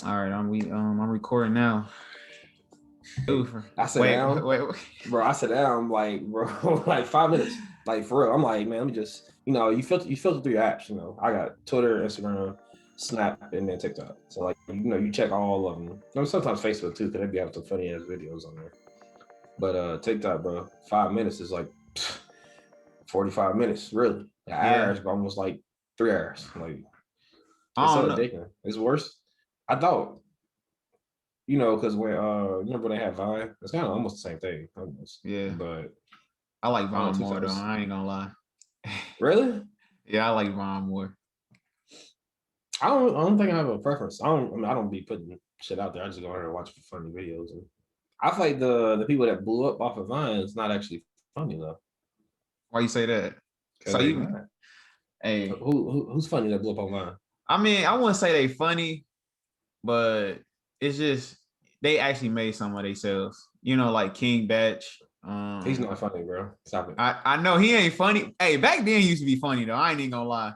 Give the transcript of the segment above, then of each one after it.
All right, I'm recording now. Ooh, I sat wait, down, wait. bro. I sat down, like, bro, like 5 minutes, like for real. I'm like, man, let me just, you filter through your apps. I got Twitter, Instagram, Snap, and then TikTok. So like, you check all of them. Sometimes Facebook too, because they be having some funny ass videos on there. But TikTok, bro, 5 minutes is like 45 minutes, really. An hour Yeah, is almost like 3 hours. Like, it's I so don't know. addicting. It's worse. I thought, because when remember when they had Vine, it's kind of almost the same thing, almost. Yeah, But I like I don't know, Vaughn more TikTok though. was I ain't gonna lie. really. Yeah, I like Vaughn more. I don't think I have a preference. I don't be putting shit out there. I just go there and watch funny videos. And I feel like the people that blew up off of Vine is not actually funny though, Why you say that? because So they you, not. hey, Who's funny that blew up on Vine? I mean, I wouldn't say they funny, but it's just they actually made some of themselves. Like King Batch. He's not funny, bro. Stop it. I know he ain't funny. Hey, back then he used to be funny though. I ain't even gonna lie.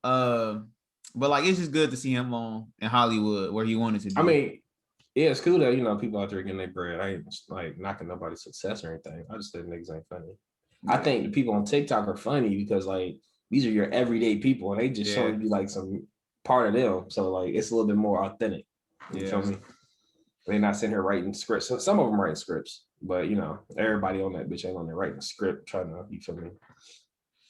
Uh, but like it's just good to see him on in Hollywood where he wanted to I be. mean, yeah, it's cool that people out there getting their bread. I ain't like knocking nobody's success or anything. I just said niggas ain't funny. I Yeah, think the people on TikTok are funny because like these are your everyday people and they just yeah, showing you like some part of them. So like it's a little bit more authentic. You feel yeah. me? They're not sitting here writing scripts. So some of them writing scripts, but everybody on that bitch ain't on there writing a script trying to, you feel me?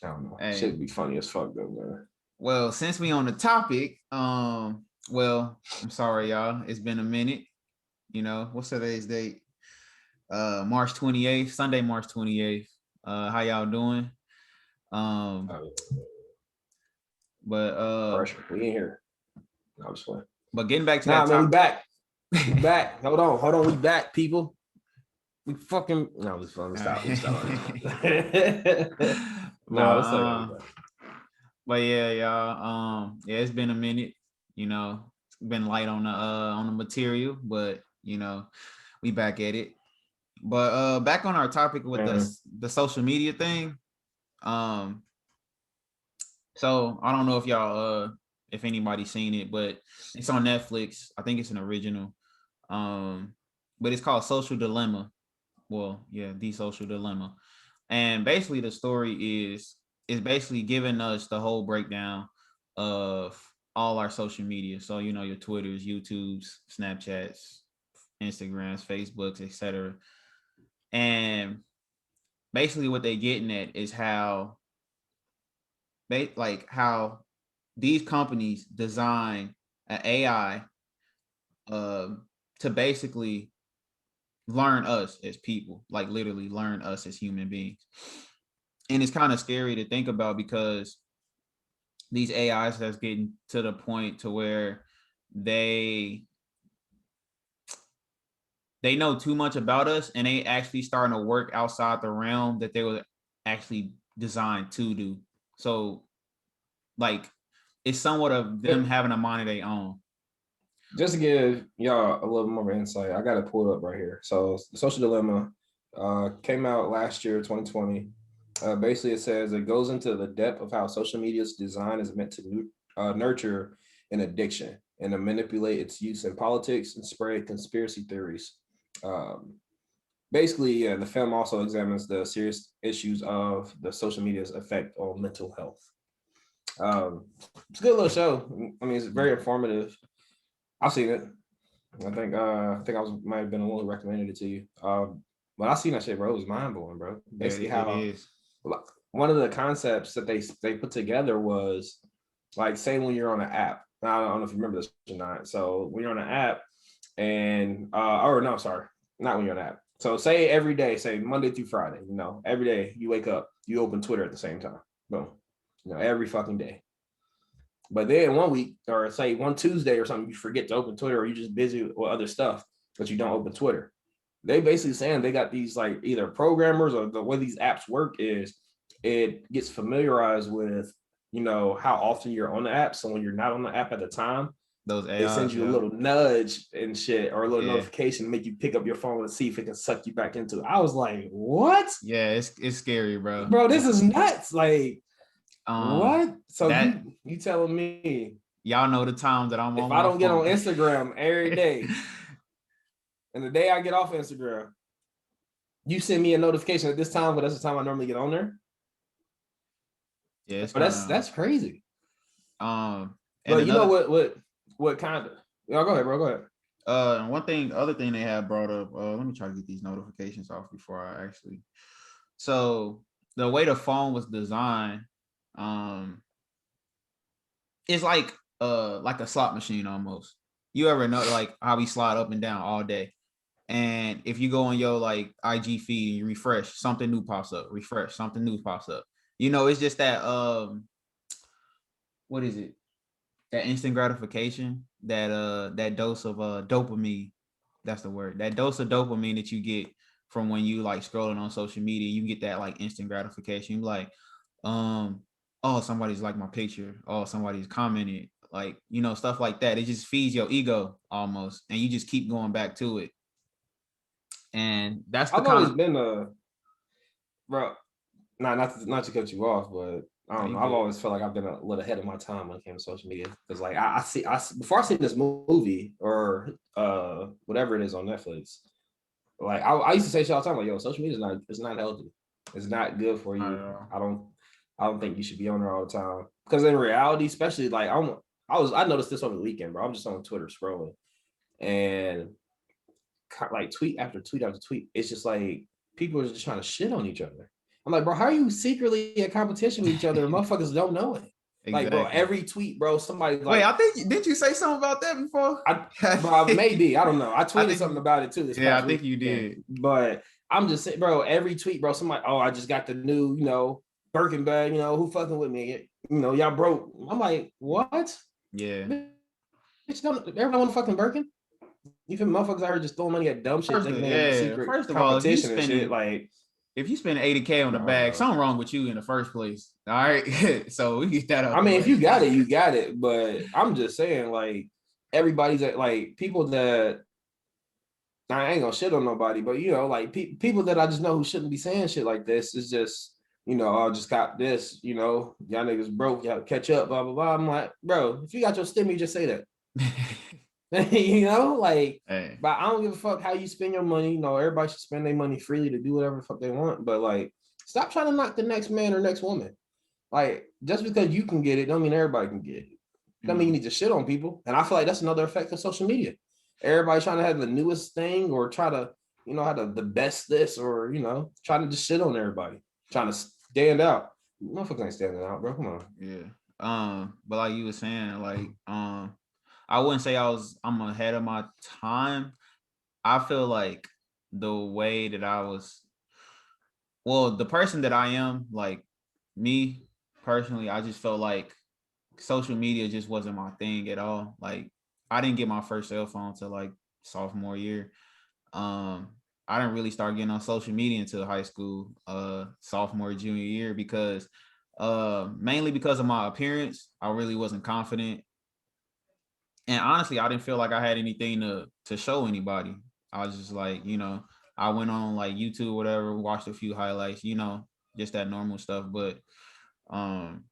I don't know. Hey, Should be funny as fuck though, man. well, since we on the topic, well, I'm sorry, y'all. It's been a minute. What's today's date? March 28th, Sunday, March 28th. How y'all doing? Um, Uh, but Pressure. We ain't here. No, I'm just playing. but getting back to Nah, that man, we topic. back. We back. Hold on. We back, people. We fucking no, it's fun. Stop. Right. Nah, but let's talk about that. but yeah, y'all. Yeah, it's been a minute. It's been light on the material, but we back at it. But back on our topic with the social media thing. Um, so I don't know if y'all if anybody's seen it, but it's on Netflix. I think it's an original. But it's called Social Dilemma. Well, yeah, The Social Dilemma. And basically the story is basically giving us the whole breakdown of all our social media. So, your Twitters, YouTubes, Snapchats, Instagrams, Facebooks, etc. And basically what they getting at is how how these companies design an AI uh, to basically learn us as people, like literally learn us as human beings. And it's kind of scary to think about because these AIs that's getting to the point to where they they know too much about us and they actually starting to work outside the realm that they were actually designed to do. So like it's somewhat of them having a mind of their own. Just to give y'all a little more insight, I got it pulled up right here. So, the Social Dilemma came out last year, 2020. Basically, it says it goes into the depth of how social media's design is meant to nurture an addiction and to manipulate its use in politics and spread conspiracy theories. Um, Basically, yeah, the film also examines the serious issues of the social media's effect on mental health. It's a good little show. I mean, it's very informative. I've seen it. I think I was might have been the one who recommended it to you. When I seen that shit, bro, it was mind blowing, bro. Yeah, Basically, it how is. one of the concepts that they put together was like, say when you're on an app. Now, I don't know if you remember this or not. So when you're on an app, and or no, sorry, not when you're on an app. So say every day, say Monday through Friday, every day you wake up, you open Twitter at the same time. Boom. Every fucking day. But then one week, or say one Tuesday or something, you forget to open Twitter, or you're just busy with other stuff, but you don't open Twitter. They basically saying they got these like either programmers, or the way these apps work is it gets familiarized with how often you're on the app. So when you're not on the app at the time, Those it sends AIs, you a yeah. little nudge and shit, or a little Yeah. notification to make you pick up your phone and see if it can suck you back into it. I was like, what? Yeah, it's scary, bro. Bro, this is nuts. Like, Um what? So that you telling me y'all know the times that I'm If on I my don't get on phone. Instagram every day, and the day I get off Instagram, you send me a notification at this time, but that's the time I normally get on there. Yeah, it's But kind that's crazy. of and But you know another what kind of? Y'all go ahead, bro. Go ahead. other thing they have brought up. Let me try to get these notifications off before I actually. So the way the phone was designed, um, it's like a slot machine almost. You ever know like how we slide up and down all day? And if you go on your like IG feed and you refresh, something new pops up. Refresh, something new pops up. You know, it's just that what is it? That instant gratification, that dose of dopamine. That's the word. That dose of dopamine that you get from when you like scrolling on social media, you get that like instant gratification. You like, oh, somebody's like my picture. Oh, somebody's commented. Like, you know, stuff like that. It just feeds your ego almost, and you just keep going back to it. And that's the I've kind always of been bro. Not to cut you off, but I don't you know. I've good. always felt like I've been a little ahead of my time when it came to social media because, like, before I see this movie or whatever it is on Netflix, like I used to say shit all the time, like, yo, social media is not it's not healthy. It's not good for Not you. at all. I don't think you should be on there all the time because in reality, especially like I noticed this over the weekend, bro. I'm just on Twitter scrolling and like tweet after tweet after tweet. It's just like people are just trying to shit on each other. I'm like, bro, how are you secretly in competition with each other and motherfuckers don't know it? Like, bro, Exactly. every tweet, bro, somebody's Wait, like, I think didn't you say something about that before? bro, maybe I don't know. I I tweeted something think about it too this yeah, I past think you weekend, did. but I'm just saying, bro, every tweet, bro, somebody, oh, I just got the new, Birkin bag, who fucking with me, y'all broke. I'm like, what? Yeah. Bitch, don't everybody want a fucking Birkin? You feel motherfuckers out here just throwing money at dumb shit, First, thinking they in yeah. secret First of all, competition and shit. Like, if you spend 80K on the no, bag, bro. something wrong with you in the first place. All right. So we get that out I the mean, if way. you got it, you got it. But I'm just saying, like, everybody's at like people that I ain't gonna shit on nobody, but like people that I just know who shouldn't be saying shit like this is just, I just got this, y'all niggas broke, y'all catch up, blah blah blah. I'm like, bro, if you got your stimmy, just say that. Like, Hey. but I don't give a fuck how you spend your money. Everybody should spend their money freely to do whatever the fuck they want. But like, stop trying to knock the next man or next woman. Like, just because you can get it, don't mean everybody can get it. Don't mean you need to shit on people. And I feel like that's another effect of social media. Everybody trying to have the newest thing or try to, have the best this or, trying to just shit on everybody, trying to stand out. Motherfuckers ain't standing out, bro. Come on. Yeah. But like you were saying, like, I wouldn't say I'm ahead of my time. I feel like the way that the person that I am, like me personally, I just felt like social media just wasn't my thing at all. Like I didn't get my first cell phone till like sophomore year. Um, I didn't really start getting on social media until high school, sophomore, junior year, because mainly because of my appearance. I really wasn't confident. And honestly, I didn't feel like I had anything to show anybody. I was just like, I went on like YouTube, whatever, watched a few highlights, just that normal stuff. But um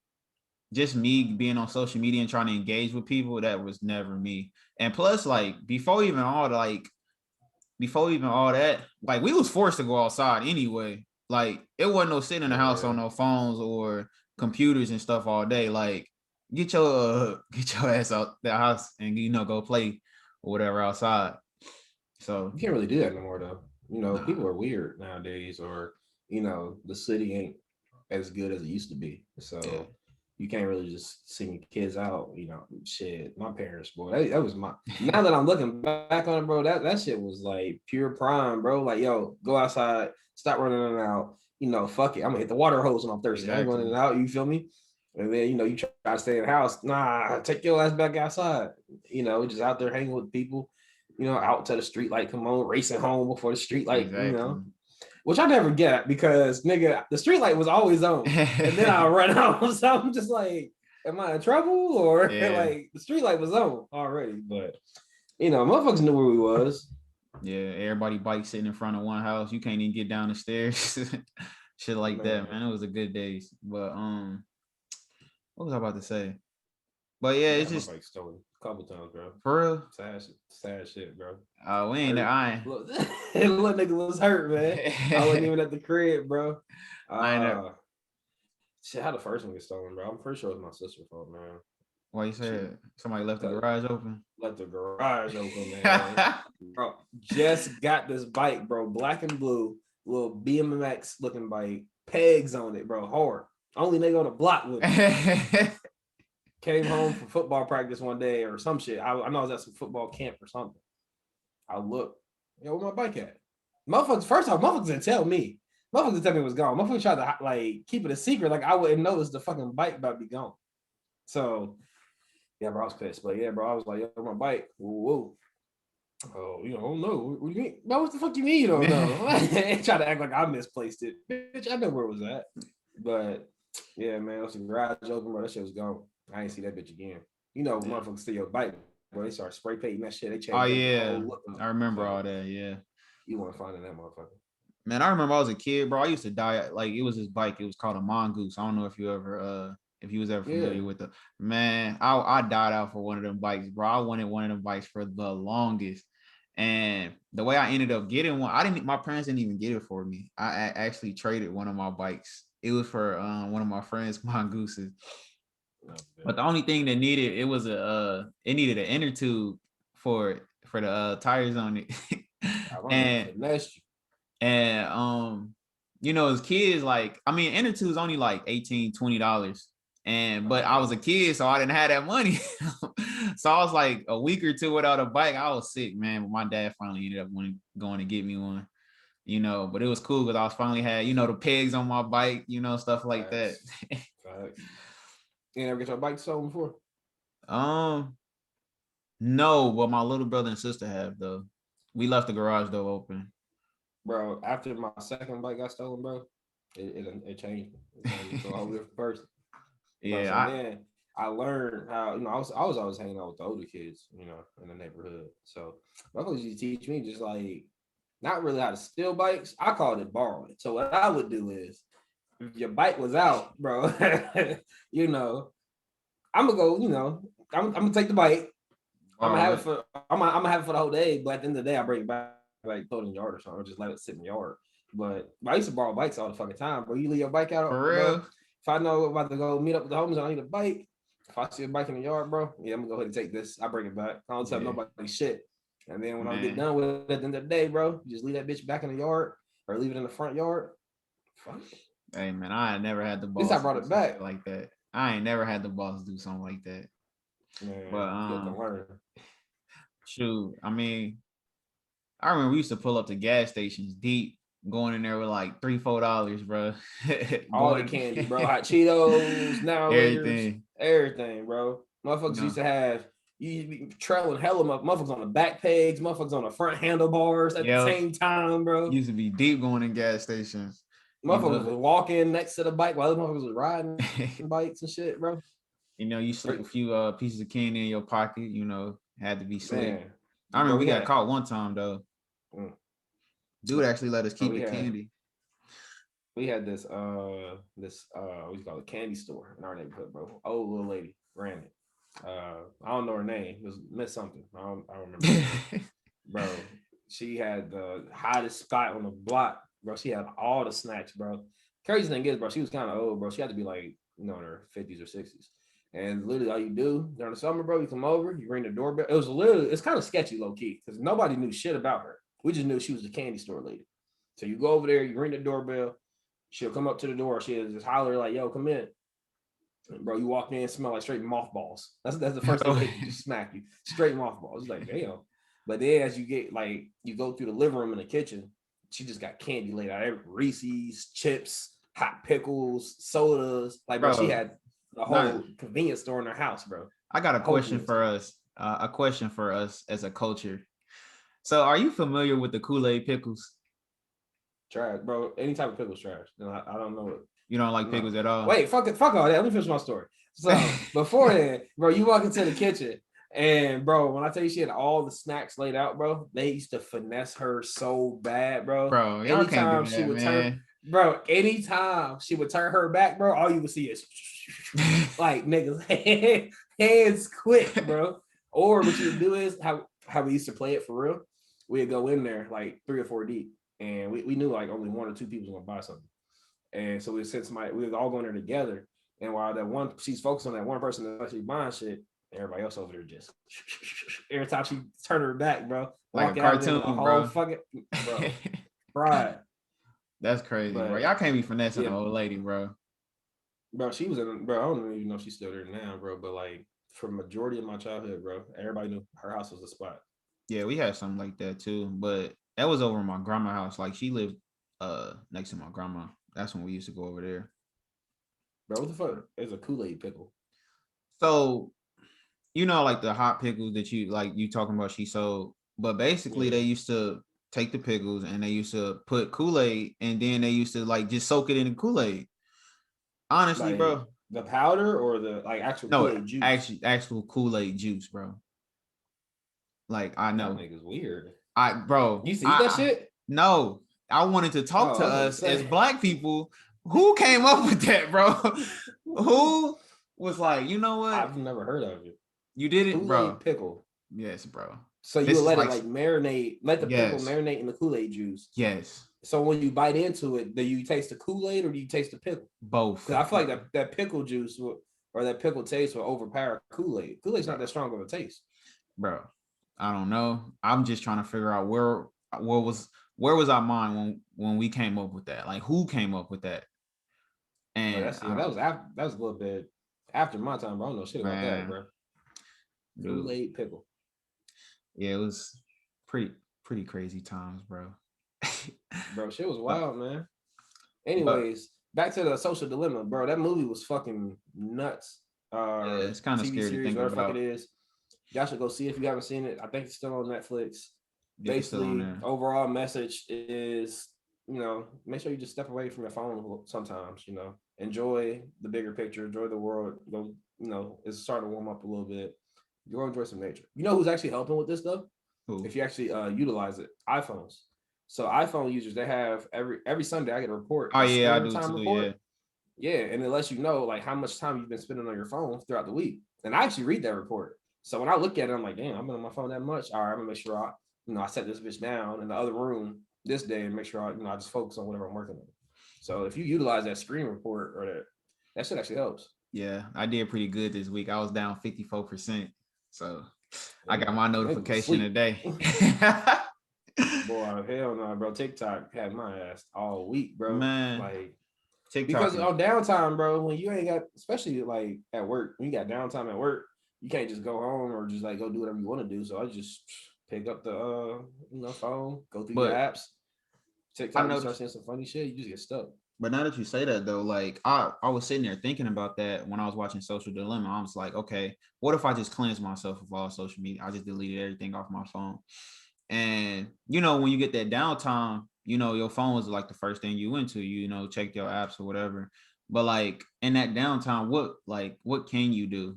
just me being on social media and trying to engage with people, that was never me. And plus, like before even all that, like we was forced to go outside anyway. Like it wasn't no sitting in the house Yeah. on no phones or computers and stuff all day. Like get your ass out the house and go play or whatever outside. So You can't really do that no more, though. nah, People are weird nowadays, or, the city ain't as good as it used to be. yeah. So you can't really just send kids out, shit. My parents, boy, that was now that I'm looking back on it, bro, that shit was like pure prime, bro. Like, yo, go outside, stop running in and out. Fuck it. I'm gonna hit the water hose when I'm thirsty. I ain't running Exactly. it out, you feel me? And then, you try to stay in the house. Nah, take your ass back outside. Just out there hanging with people, out to the street light, come on, racing home before the street light, Exactly. which I never get because nigga, the street light was always on. And then I run home. So I'm just like, am I in trouble? Or Yeah. like the street light was on already. But motherfuckers knew where we was. Yeah, everybody bike sitting in front of one house. You can't even get down the stairs. Shit like that, Man. man. It was a good days. But what was I about to say? But yeah, Yeah, it's my just bike stolen a couple times, bro. for real. Sad shit, bro. We ain't there. Hurt. I ain't. Look, little nigga was hurt, man. I wasn't even at the crib, bro. I ain't there. Shit, how the first one get stolen, bro? I'm pretty sure it was my sister's fault, man. Why you She said somebody left the garage open? left the garage open, man. Bro, just got this bike, bro, black and blue, little BMX looking bike, pegs on it, bro, hard. Only nigga on the block with me. Came home from football practice one day or some shit. I know I was at some football camp or something. I looked, yo, where my bike at? Motherfuckers, first off, motherfuckers didn't tell me. Motherfuckers didn't tell me it was gone. Motherfuckers tried to like keep it a secret, like I wouldn't notice the fucking bike about to be gone. So yeah, bro, I was pissed. But yeah, bro, I was like, yo, my bike. Whoa. Oh, you don't know. What do you mean? Bro, what the fuck you mean you don't know? Try to act like I misplaced it. Bitch, I know where it was at. But yeah, man, it was the garage open, bro. That shit was gone. I ain't see that bitch again. You know, motherfuckers steal your bike, bro. They start spray painting that shit. They change Yeah, whole look up. I remember all that. Yeah, you want to find that motherfucker. Man, I remember I was a kid, bro. I used to die. Like it was this bike. It was called a Mongoose. I don't know if you was ever familiar with it. Man, I died out for one of them bikes, bro. I wanted one of them bikes for the longest. And the way I ended up getting one, my parents didn't even get it for me. I actually traded one of my bikes. It was for one of my friends' mongooses. But the only thing that needed it needed an inner tube for the tires on it. and you know, as kids, like, I mean, inner tube is only like $18-$20. But I was a kid, so I didn't have that money. So I was like a week or two without a bike. I was sick, man. But my dad finally ended up going to get me one, you know. But it was cool because I was finally had, you know, the pegs on my bike, you know, stuff like that. You never get your bike stolen before? No, but my little brother and sister have though. We left the garage door open. Bro, after my second bike got stolen, bro, it changed me. It changed me to a whole different person. Yeah, then I learned how, you know, I was always hanging out with the older kids, you know, in the neighborhood. So my folks used to teach me just like not really how to steal bikes. I called it borrowing. So what I would do is if your bike was out, bro, you know, I'm gonna go, you know, I'm gonna take the bike. I'm gonna have it for the whole day, but at the end of the day, I bring it back, like throw it in the yard or something, or just let it sit in the yard. But I used to borrow bikes all the fucking time, bro. You leave your bike out, for bro. real. If I know I'm about to go meet up with the homies and I need a bike, if I see a bike in the yard, bro, yeah, I'm gonna go ahead and take this. I bring it back. I don't tell nobody shit. And then when I get done with it at the end of the day, bro, you just leave that bitch back in the yard or leave it in the front yard. Fuck. Hey man, I never had the boss. At least I brought it back like that. I ain't never had the boss do something like that. Man, but shoot, I mean, I remember we used to pull up to gas stations deep, going in there with like $3-$4, bro. All the candy, bro. Hot Cheetos, now everything, bro. Motherfuckers used to have you be trailing hella motherfuckers on the back pegs, motherfuckers on the front handlebars at the same time, bro. Used to be deep going in gas stations. Motherfuckers was walking next to the bike while other motherfuckers was riding bikes and shit, bro. You know, you slip a few pieces of candy in your pocket, you know, had to be slick. I remember we got caught one time though. Dude actually let us keep the candy. We had this we call it candy store in our neighborhood, bro. Old little lady ran it. I don't know her name. It was Miss something. I don't remember. Bro, she had the hottest spot on the block, bro. She had all the snacks, bro. Crazy thing is, bro, she was kind of old, bro. She had to be like, you know, in her 50s or 60s. And literally all you do during the summer, bro, you come over, you ring the doorbell. It's kind of sketchy, low key, because nobody knew shit about her. We just knew she was a candy store lady. So you go over there, you ring the doorbell, she'll come up to the door, she'll just holler like, yo, come in. And bro, you walk in, smell like straight mothballs. That's the first thing they just smack you. Straight mothballs. It's like, damn. But then as you get like you go through the living room and the kitchen, she just got candy laid out. Reese's, chips, hot pickles, sodas. Like, bro, she had the whole convenience store in her house, bro. I got a question for us. A question for us as a culture. So, are you familiar with the Kool-Aid pickles? Trash, bro. Any type of pickles, trash. No, I don't know it. You don't like pickles at all? Wait, fuck all that. Let me finish my story. So beforehand, bro, you walk into the kitchen and bro, when I tell you she had all the snacks laid out, bro, they used to finesse her so bad, bro. Bro, y'all can't do that, anytime she would turn her back, bro, all you would see is like niggas. hands quick, bro. Or what you would do is how we used to play it for real. We'd go in there like 3 or 4 deep, and we knew like only 1 or 2 people was gonna buy something. And so we said somebody, we was all going there together. And while that one, she's focused on that one person that's actually buying shit, everybody else over there just every time she turned her back, bro, Like a walk out there with a cartoon, whole bro. fucking bro, pride. That's crazy, bro. But Y'all can't be finessing yeah, an old lady, bro. bro, she was in, bro. I don't even know if she's still there now, bro. But like for majority of my childhood, bro, everybody knew her house was a spot. Yeah, we had something like that too, but that was over in my grandma's house. Like she lived next to my grandma. That's when we used to go over there. Bro, what the fuck? It's a Kool-Aid pickle. So you know, like the hot pickles that you talking about she sold, but basically Yeah. they used to take the pickles and they used to put Kool-Aid and then they used to like just soak it in the Kool-Aid. Honestly, Like bro. the powder or the like actual No, Kool-Aid juice. actually actual Kool-Aid juice, bro. Like I Y'all know. niggas weird. I You bro, used to eat that shit? no. I wanted to talk Oh, to I was about to us as say. black people. Who came up with that, bro? Who was like, you know what? I've never heard of it. You did it, bro. Kool-Aid pickle. Yes, bro. So you This would is let it like like marinate, let the pickle yes, marinate in the Kool-Aid juice. yes, So when you bite into it, do you taste the Kool-Aid or do you taste the pickle? both, Because I feel like that pickle juice or that pickle taste will overpower Kool-Aid. Kool-Aid's not bro. that strong of a taste. Bro. I don't know. I'm just trying to figure out where was our mind when we came up with that? Like who came up with that? But And that's yeah, that was after that was a little bit after my time, bro. I don't know shit about that, man, bro. dude, Kool-Aid pickle. yeah, it was pretty pretty crazy times, bro. Bro, shit was but wild, man. but Anyways, back to the Social Dilemma, bro. That movie was fucking nuts. yeah, it's kind of TV scary to series, think whatever the fuck it about. is. Y'all should go see it if you haven't seen it. I think it's still on Netflix. Yeah, it's still on Basically, there. overall message is, make sure you just step away from your phone sometimes, enjoy the bigger picture, enjoy the world. Go, it's starting to warm up a little bit. Go enjoy some nature. You know who's actually helping with this stuff? Who? If you actually utilize it, iPhones. So iPhone users, they have every Sunday I get a report, Oh a yeah, I screen do time too. Yeah. report. Yeah, and it lets you know like how much time you've been spending on your phone throughout the week. And I actually read that report. So when I look at it, I'm like, damn, I've been on my phone that much. All right, I'm gonna make sure I set this bitch down in the other room this day and make sure I just focus on whatever I'm working on. So if you utilize that screen report or that shit actually helps. Yeah, I did pretty good this week. I was down 54%. So I got Damn, my niggas was notification asleep. today. Boy, hell no, bro. TikTok had my ass all week, bro. Man, Like TikTok because is on downtime, bro, when you ain't got, especially like at work, when you got downtime at work, you can't just go home or just like go do whatever you want to do. So I just pick up the phone, go through your but apps. I TikTok, you start noticed, seeing some funny shit, you just get stuck. but now that you say that though, like I was sitting there thinking about that when I was watching Social Dilemma. I was like, okay, what if I just cleanse myself of all social media? I just deleted everything off my phone. And when you get that downtime, your phone was like the first thing you went to, check your apps or whatever. But like in that downtime, what can you do?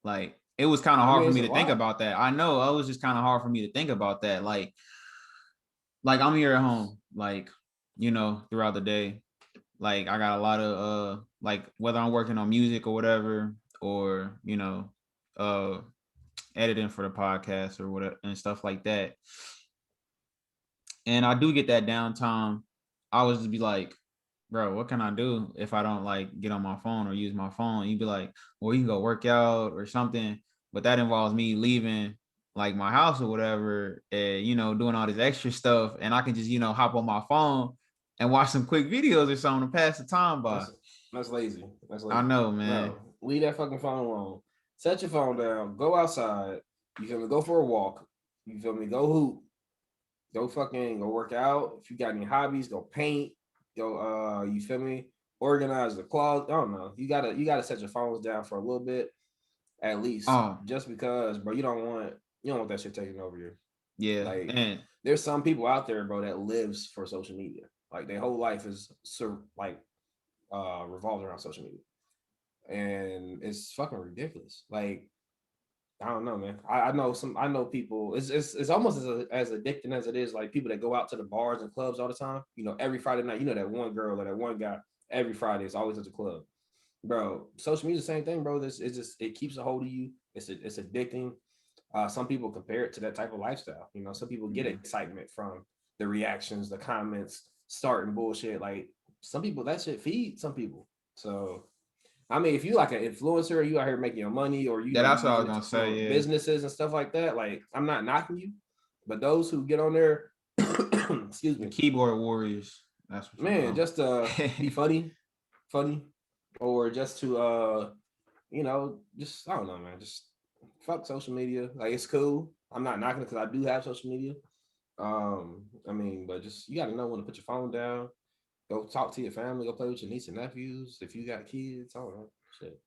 Like it was kind of I hard mean, for it's me a to think lot. about that. I know it was just kind of hard for me to think about that. Like I'm here at home, like, throughout the day. Like I got a lot of like whether I'm working on music or whatever, or uh editing for the podcast or whatever and stuff like that. And I do get that downtime. I was just be like, bro, what can I do if I don't like get on my phone or use my phone? You'd be like, well, you can go work out or something, but that involves me leaving like my house or whatever, and doing all this extra stuff, and I can just hop on my phone and watch some quick videos or something to pass the time by. That's that's lazy. That's I lazy. know, man. No, leave that fucking phone alone. Set your phone down. Go outside. You feel me? Go for a walk. You feel me? Go hoop. Go work out. If you got any hobbies, go paint. Go you feel me? Organize the closet. I don't know. You gotta set your phones down for a little bit at least. Oh, Just because, bro, you don't want that shit taking over you. yeah, Like and there's some people out there, bro, that lives for social media. Like their whole life is revolved around social media. And it's fucking ridiculous. Like I don't know, man. I know people. It's almost as addicting as it is. Like people that go out to the bars and clubs all the time. Every Friday night. That one girl or that one guy. Every Friday is always at the club. bro, social media, the same thing, bro. This it's just it keeps a hold of you. It's addicting. Some people compare it to that type of lifestyle. You know, some people get Yeah. excitement from the reactions, the comments, starting bullshit. Like some people, that shit feeds some people. So I mean, if you like an influencer, you out here making your money, or you Yeah, know you that's what I using was it to gonna say. promote Yeah, businesses and stuff like that, like I'm not knocking you, but those who get on there, excuse the me, keyboard warriors. That's what you man, call just to 'em. be funny, or just to just I don't know, man, just fuck social media. Like it's cool. I'm not knocking it because I do have social media. I mean, but just you got to know when to put your phone down. Go talk to your family. Go play with your niece and nephews. If you got kids, I don't know, shit.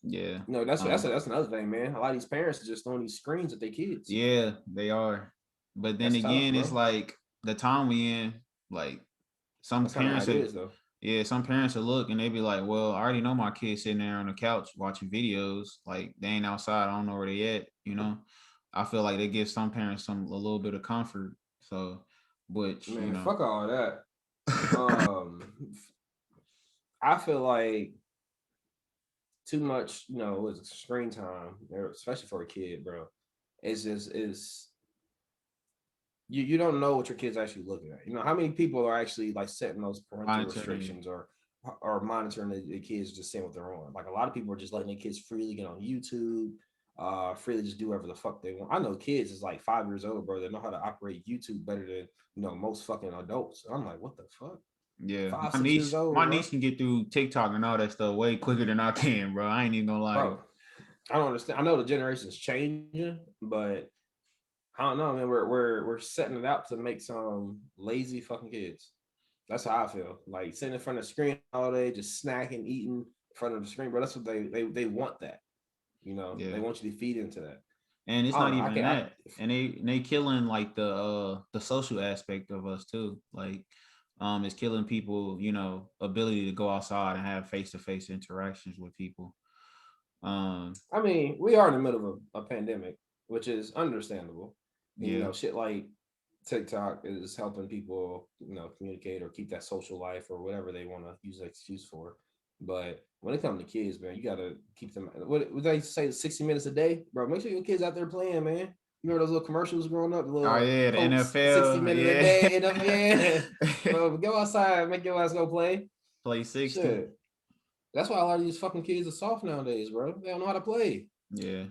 Yeah. You know, that's another thing, man. A lot of these parents are just throwing these screens at their kids. Yeah, they are. But then That's tough, again, it's bro. like the time we in, like some That's kind of how parents it are, is, though. yeah, some parents will look and they be like, well, I already know my kid sitting there on the couch watching videos. Like they ain't outside. I don't know where they at, you know. I feel like they give some parents a little bit of comfort. So, which, you Man, know. fuck all that. Um, I feel like too much, with screen time, especially for a kid, bro. It's just is you don't know what your kid's actually looking at. You know how many people are actually like setting those parental Monitoring. restrictions or monitoring the kids just saying what they're on. Like a lot of people are just letting their kids freely get on YouTube, freely just do whatever the fuck they want. I know kids is like 5 years old, bro. They know how to operate YouTube better than most fucking adults. I'm like, what the fuck? Yeah, 5, 6 years old, my bro. niece can get through TikTok and all that stuff way quicker than I can, bro. I ain't even gonna lie to you. Bro, I don't understand. I know the generation's changing, but I don't know, man. We're setting it out to make some lazy fucking kids. That's how I feel. Like sitting in front of the screen all day, just snacking, eating in front of the screen, bro. That's what they want that. They Yeah. want you to feed into that. And it's I don't not know. I even can I that. And they killing like the social aspect of us too. Like it's killing people, ability to go outside and have face-to-face interactions with people. Um I mean, we are in the middle of a pandemic, which is understandable. And yeah. shit like TikTok is helping people, communicate or keep that social life or whatever they want to use an excuse for. But when it comes to kids, man, you gotta keep them. What would they say? 60 minutes a day, bro. Make sure your kids out there playing, man. You remember those little commercials growing up, the Oh little yeah, the Colts 60 NFL. minutes a day, and yeah, Yeah. bro. Go outside, make your ass go play. Play 60. Shit, that's why a lot of these fucking kids are soft nowadays, bro. They don't know how to play. Yeah.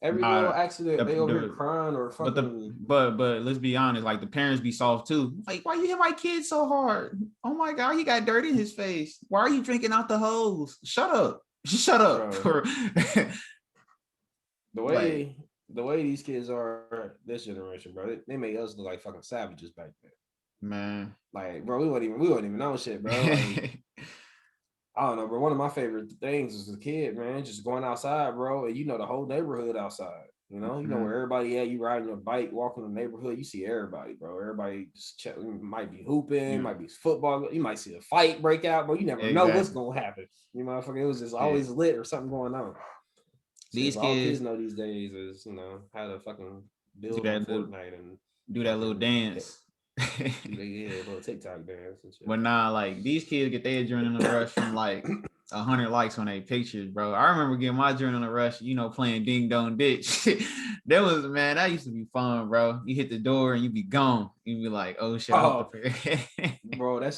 Every little Nah, accident, they over here the crying or but the fucking. but let's be honest, like the parents be soft too. Like, why you hit my kid so hard? Oh my god, he got dirt in his face. Why are you drinking out the hose? Shut up. Shut up. Bro, the Like, way the way these kids are this generation, bro, they made us look like fucking savages back then. man. Like, bro, we wouldn't even know shit, bro. Like, I don't know, bro. One of my favorite things as a kid, man, just going outside, bro, and the whole neighborhood outside. You know where Mhm. everybody at. You riding your bike, walking the neighborhood, you see everybody, bro. Everybody just might be hooping, You might be football. You might see a fight break out, but you never know what's exactly. gonna happen. Motherfucker, it was just Yeah. always lit or something going on. Shit, These but all kids kids know these days is how to fucking do build on that little Fortnite and do that little fucking dance. do they little TikTok dance and shit. But nah, like these kids get their adrenaline rush from like 100 likes on their pictures, bro. I remember getting my adrenaline rush, playing Ding Dong Ditch. That was, man, that used to be fun, bro. You hit the door and you be gone. You be like, oh shit, I hope Oh, the bro, that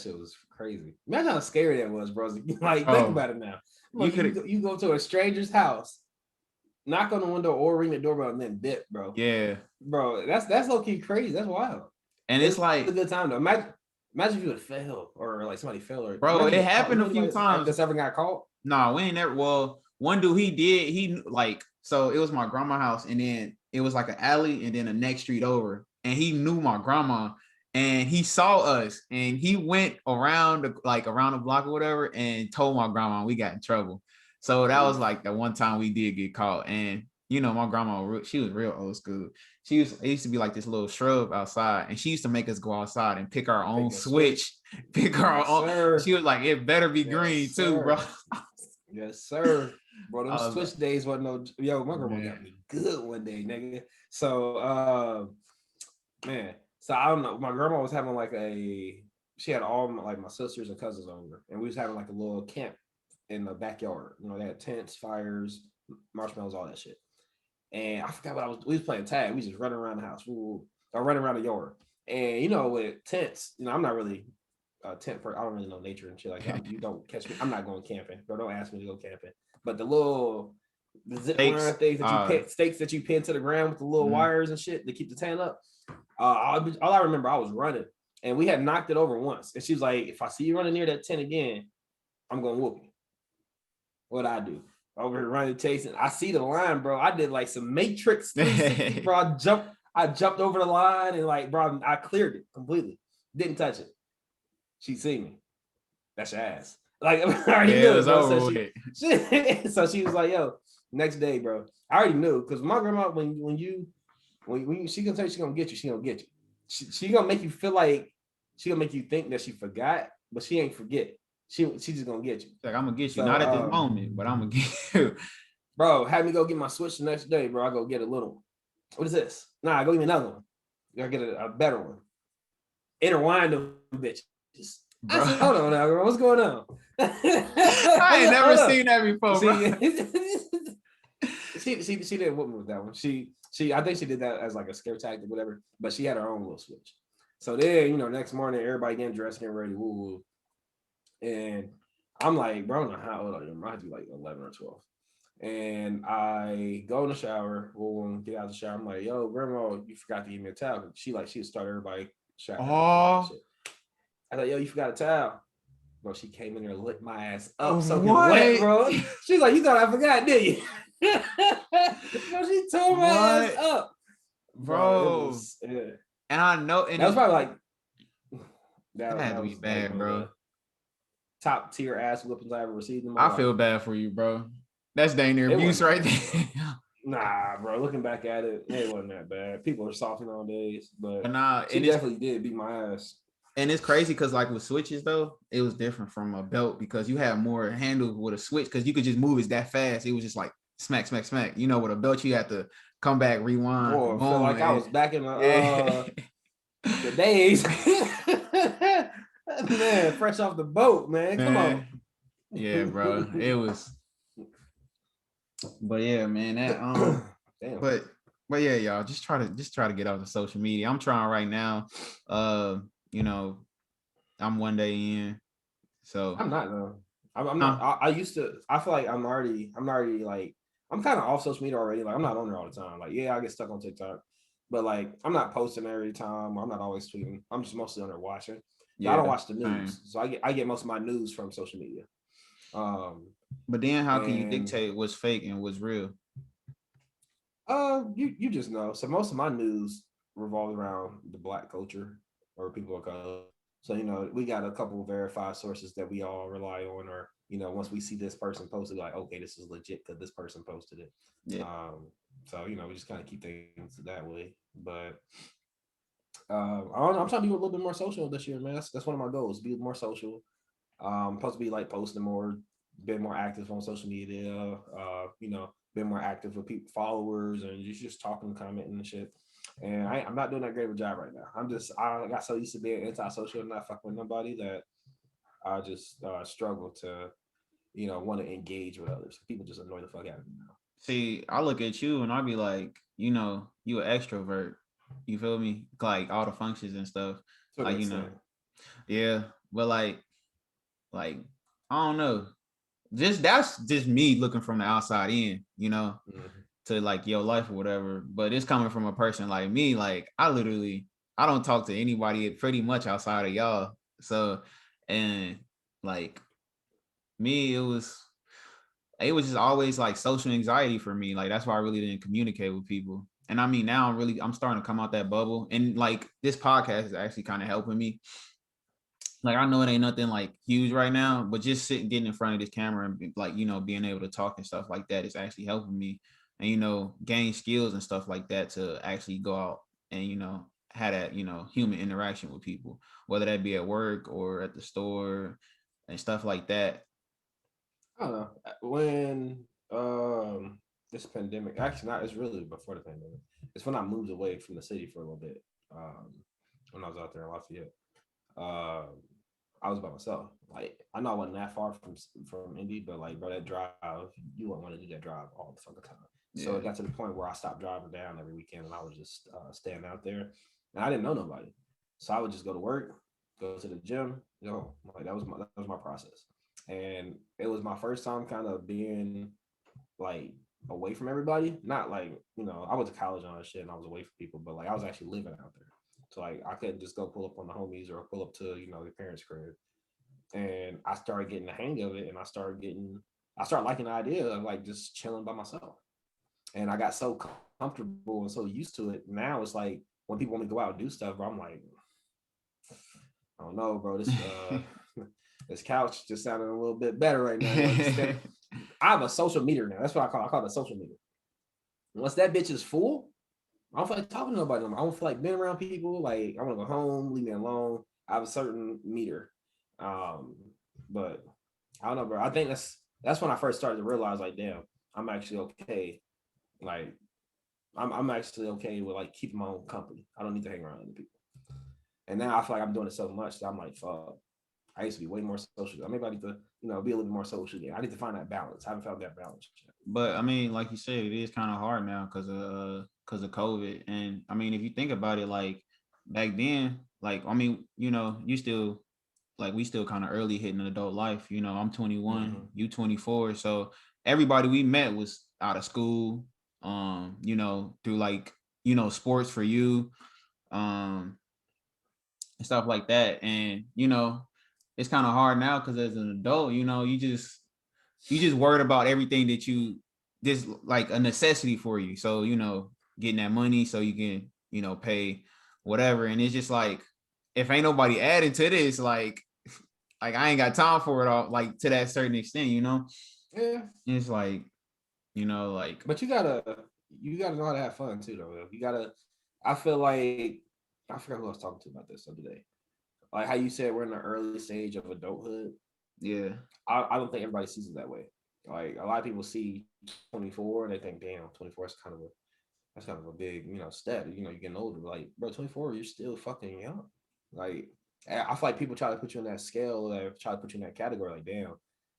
shit was crazy. Imagine how scary that was, bro. Like, think oh, about it now. you Look, could have, you go to a stranger's house, knock on the window or ring the doorbell and then dip, bro. yeah. Bro, that's low key crazy. That's wild. And It it's was a like, good time though. Imagine if you would fail or like somebody fell or bro, imagine it you get caught. You happened know a few anybody times. that's ever got caught? Nah, we ain't never. Well, one dude he like, so it was my grandma's house, and then it was like an alley, and then the next street over, and he knew my grandma, and he saw us, and he went around around the block or whatever, and told my grandma we got in trouble. So that was Oof. like the one time we did get caught, and my grandma, she was real old school. It used to be like this little shrub outside, and she used to make us go outside and pick our own Pick a switch. switch, pick our Yes, own. sir. She was like, it better be Yes, green too, bro. sir. Yes, sir. Bro, them I was like, switch days wasn't no yo, my grandma got man, me good one day, nigga. So man, so I don't know. My grandma was having like she had all my sisters and cousins over, and we was having like a little camp in the backyard. You know, they had tents, fires, marshmallows, all that shit. And I forgot what I was. We was playing tag. We just running around the house, or running around the yard. And you know, with tents, you know, I'm not really a tent person. I don't really know nature and shit like that. You don't catch me. I'm not going camping, bro. Don't ask me to go camping. But the zip Stakes. line things that you pin, stakes that you pin to the ground with the little wires and shit to keep the tent up. All I remember, I was running, and we had knocked it over once. And she was like, "If I see you running near that tent again, I'm gonna whoop you." What I do? Over here running, chasing. I see the line, bro. I did like some Matrix 360, bro. I jumped over the line and like, bro, I cleared it completely. Didn't touch it. She see me. That's your ass. Like, I already knew it, bro. So she was like, yo, next day, bro. I already knew because my grandma, when she gonna tell you she gonna get you, she gonna get you. She gonna make you feel like she gonna make you think that she forgot, but she ain't forget. She just gonna get you. Like, I'm gonna get you, so, not at this moment, but I'm gonna get you. Bro, had me go get my Switch the next day, bro. I go get a little one. What is this? Nah, go get me another one. You gotta get a better one. Interwind them bitches. Bro. I said, hold on now, bro. What's going on? I ain't never seen that before, bro. She didn't whoop me with that one. She I think she did that as like a scare tactic, whatever. But she had her own little Switch. So then, you know, next morning, everybody getting dressed, getting ready, woo woo. And I'm like, bro, I don't know how old I am. I might be like 11 or 12. And I go in the shower, get out of the shower. I'm like, yo, grandma, you forgot to give me a towel. She would start everybody showering. Oh. I thought, yo, you forgot a towel. Bro, she came in there and licked my ass up, soaking wet, bro. She's like, you thought I forgot, did you? Bro, she tore my ass up. Bro. Yeah. And I know, and that was probably like that had to be bad, like, bro. Top tier ass whippings I ever received in my life. I feel bad for you, bro. That's dang near abuse right there. Nah, bro. Looking back at it, it wasn't that bad. People are soft nowadays, but she definitely did beat my ass. And it's crazy because, like, with switches though, it was different from a belt because you have more handles with a switch because you could just move it that fast. It was just like smack, smack, smack. You know, with a belt, you have to come back, rewind. Boy, I feel like I was back in the days. Man, fresh off the boat, man. Come on. Yeah, bro. It was. But yeah, man. That Damn. But yeah, y'all just try to get off the social media. I'm trying right now. You know, I'm one day in, so I'm not though. I'm not. I used to. I feel like I'm already like I'm kind of off social media already. Like I'm not on there all the time. Like yeah, I get stuck on TikTok, but like I'm not posting every time. I'm not always tweeting. I'm just mostly on there watching. Yeah, I don't watch the news, so I get most of my news from social media. But then how can you dictate what's fake and what's real? You just know. So most of my news revolves around the Black culture or people of color. So you know, we got a couple of verified sources that we all rely on, or you know, once we see this person posted, like okay, this is legit because this person posted it. Yeah. So you know, we just kind of keep things that way. But I'm trying to be a little bit more social this year, man. That's one of my goals. Be more social. Supposed to be like posting more, been more active on social media. You know, been more active with people, followers, and just talking, commenting and shit. And I'm not doing that great of a job right now. I got so used to being antisocial and not fucking with nobody that I just struggle to, you know, want to engage with others. People just annoy the fuck out of me now. See, I look at you and I'll be like, you know, you an extrovert. You feel me? Like all the functions and stuff. Like, you know, yeah. But like I don't know. That's just me looking from the outside in, you know, to like your life or whatever. But it's coming from a person like me. Like I don't talk to anybody pretty much outside of y'all. So, and like me, it was just always like social anxiety for me. Like that's why I really didn't communicate with people. And I mean, now I'm starting to come out that bubble. And like this podcast is actually kind of helping me. Like I know it ain't nothing like huge right now, but just getting in front of this camera and like, you know, being able to talk and stuff like that is actually helping me and, you know, gain skills and stuff like that to actually go out and, you know, have that, you know, human interaction with people, whether that be at work or at the store and stuff like that. I don't know. When this pandemic, actually not, it's really before the pandemic. It's when I moved away from the city for a little bit. When I was out there in Lafayette. I was by myself. Like I know I wasn't that far from Indy, but like bro, that drive, you wouldn't want to do that drive all the fucking time. So it Yeah. got to the point where I stopped driving down every weekend, and I was just staying out there, and I didn't know nobody, so I would just go to work, go to the gym, go home. Like that was my process, and it was my first time kind of being like away from everybody. Not like I went to college and all that shit, and I was away from people, but like I was actually living out there. So like I couldn't just go pull up on the homies or pull up to your parents' crib. And I started getting the hang of it, and I started liking the idea of like just chilling by myself. And I got so comfortable and so used to it. Now it's like when people want me to go out and do stuff, bro, I'm like, I don't know, bro. This this couch just sounded a little bit better right now. I have a social meter now. That's what I call it a social meter. Once that bitch is full, I don't feel like talking to nobody no more. I don't feel like being around people. Like I want to go home, leave me alone. I have a certain meter. Um, but I don't know, bro. I think that's when I first started to realize, like, damn, I'm actually okay. Like, I'm actually okay with like keeping my own company. I don't need to hang around other people. And now I feel like I'm doing it so much that I'm like, fuck. I used to be way more social. Maybe I need to, be a little bit more social again. I need to find that balance. I haven't found that balance yet. But I mean, like you said, it is kind of hard now because of COVID. And I mean, if you think about it, like back then, like I mean, you still like we still kind of early hitting adult life. I'm 21, Mm-hmm. you 24, so everybody we met was out of school. Through like sports for you, um, and stuff like that. And it's kind of hard now because as an adult, you just worried about everything that you this like a necessity for you. So getting that money so you can pay whatever. And it's just like if ain't nobody adding to this, like I ain't got time for it all, like to that certain extent. Yeah, It's like like but you gotta know how to have fun too, though. You gotta. I feel like I forgot who I was talking to about this the other day. Like how you said we're in the early stage of adulthood. yeah. I don't think everybody sees it that way. Like a lot of people see 24 and they think, damn, 24 is kind of a big, step. You're getting older. Like, bro, 24, you're still fucking young. Like, I feel like people try to put you in that scale, or try to put you in that category. Like, damn,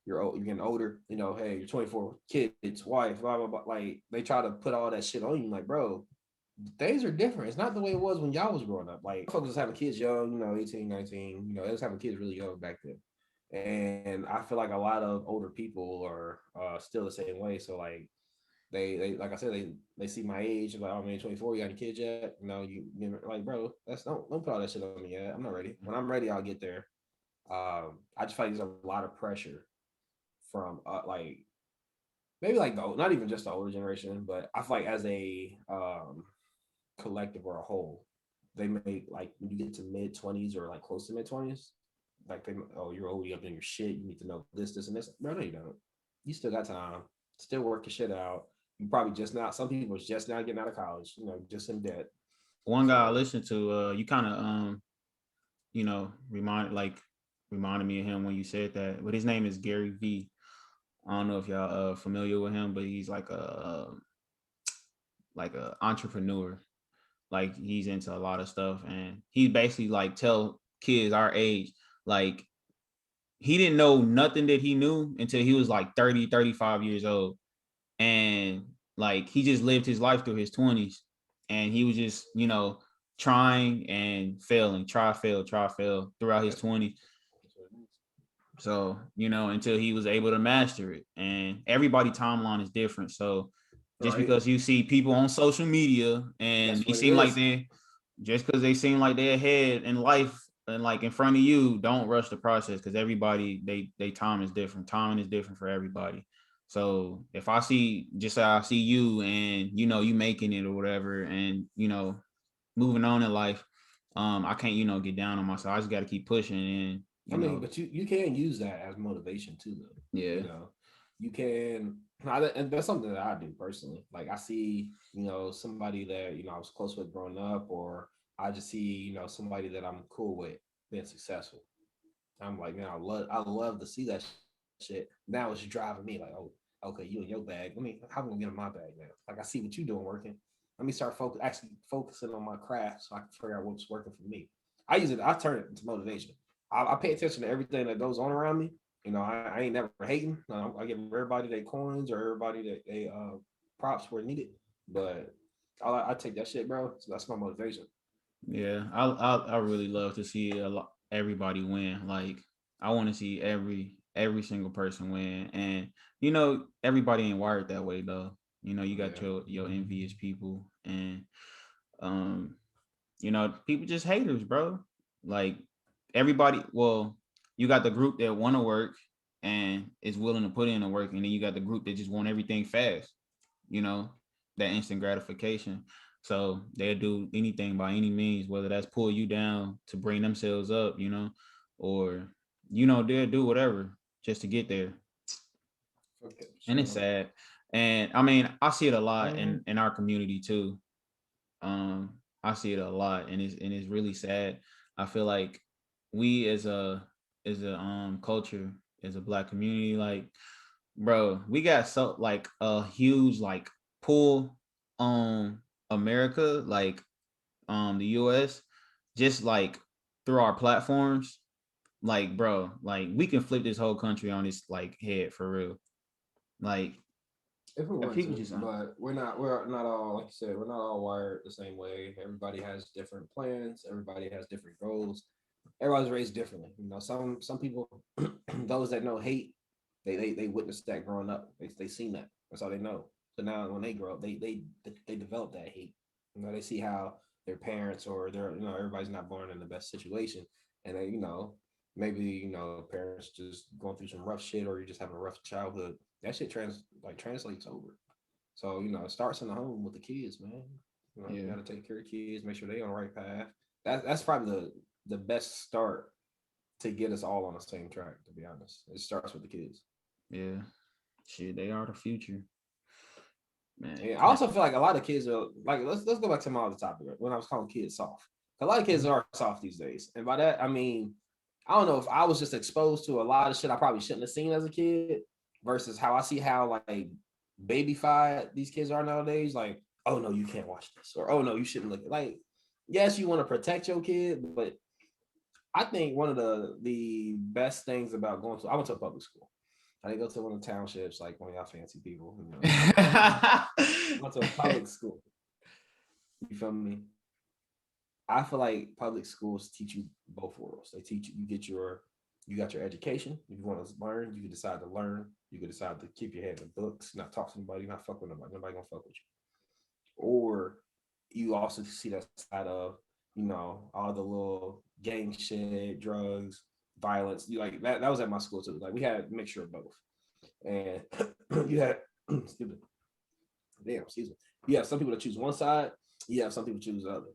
you're getting older. Hey, you're 24, kids, wife, blah blah blah. Like, they try to put all that shit on you. Like, bro, things are different. It's not the way it was when y'all was growing up. Like, folks was having kids young, 18, 19. They was having kids really young back then. And I feel like a lot of older people are still the same way. So like they like I said, they see my age and like, oh man, 24, you got any kids yet? Like, bro, that's don't put all that shit on me yet. I'm not ready. When I'm ready, I'll get there. I just feel like there's a lot of pressure from like maybe like not even just the older generation, but I feel like as a collective or a whole, they make like when you get to mid 20s or like close to mid 20s, like you're old, you up in your shit, you need to know this, and this. Bro, no, you don't. You still got time. Still work your shit out. You probably just not. Some people is just now getting out of college. Just in debt. One guy I So listened to, you kind of reminded me of him when you said that. But his name is Gary V. I don't know if y'all familiar with him, but he's like a entrepreneur. Like he's into a lot of stuff, and he basically like tell kids our age, like he didn't know nothing that he knew until he was like 30, 35 years old. And like he just lived his life through his 20s. And he was just, trying and failing, try, fail throughout his that's 20s. that's what it is. So, until he was able to master it. And everybody timeline is different. So just Right. because you see people on social media and That's they what it seem like is. they just because they seem like they're ahead in life and like in front of you, don't rush the process because everybody they time is different. Timing is different for everybody. So if I see just say I see you and you making it or whatever and moving on in life, I can't get down on myself. I just got to keep pushing and I mean, but you can use that as motivation too, though. yeah. You can, and that's something that I do personally. Like I see, somebody that I was close with growing up, or I just see, somebody that I'm cool with being successful. I'm like, man, I love to see that shit. Now it's driving me like, oh, okay, you in your bag. How am I gonna get in my bag now? Like I see what you're doing working. Let me start actually focusing on my craft so I can figure out what's working for me. I turn it into motivation. I pay attention to everything that goes on around me. I ain't never hating. I give everybody their coins or everybody that they props where needed. But I take that shit, bro. So that's my motivation. Yeah, I really love to see everybody win. Like I want to see every single person win, and everybody ain't wired that way though. You got Yeah. your envious people, and um people just haters, bro. Like everybody, well, you got the group that want to work and is willing to put in the work, and then you got the group that just want everything fast. You know, that instant gratification. So they'll do anything by any means, whether that's pull you down to bring themselves up, or they'll do whatever just to get there. Okay. And it's So, sad. And I mean, I see it a lot um, in our community too. I see it a lot, and it's really sad. I feel like we as a culture, as a Black community, like, bro, we got so like a huge like pull on America, like the US, just like through our platforms. Like, bro, like we can flip this whole country on its like head for real. Like if we want people to, just but we're not all, like you said, we're not all wired the same way. Everybody has different plans. Everybody has different goals. Everybody's raised differently. Some people, those that know hate, they witnessed that growing up. They seen that. That's all they know. So now when they grow up, they develop that hate. They see how their parents or their everybody's not born in the best situation, and they maybe parents just going through some rough shit, or you just having a rough childhood. That shit translates over. So it starts in the home with the kids, man. You yeah, got to take care of kids, make sure they on the right path. That's probably the best start to get us all on the same track. To be honest, it starts with the kids. yeah. Shit, they are the future, man. And I also feel like a lot of kids are like, let's go back to my other topic when I was calling kids soft. A lot of kids Mhm. are soft these days, and by that I mean I don't know if I was just exposed to a lot of shit I probably shouldn't have seen as a kid versus how I see how like babyfied these kids are nowadays. Like, oh no, you can't watch this, or oh no, you shouldn't look at like. Yes, you want to protect your kid, but I think one of the best things about going to I went to a public school. I didn't go to one of the townships like one of y'all fancy people. I went to a public school. You feel me? I feel like public schools teach you both worlds. They teach you, you got your education. If you want to learn, you can decide to learn. You can decide to keep your head in the books, not talk to anybody, not fuck with nobody. Nobody gonna fuck with you. Or you also see that side of, all the little gang shit, drugs, violence. You like that was at my school too. Like we had a mixture of both. And you had excuse me. Damn, excuse me. You have some people that choose one side, you have some people choose the other.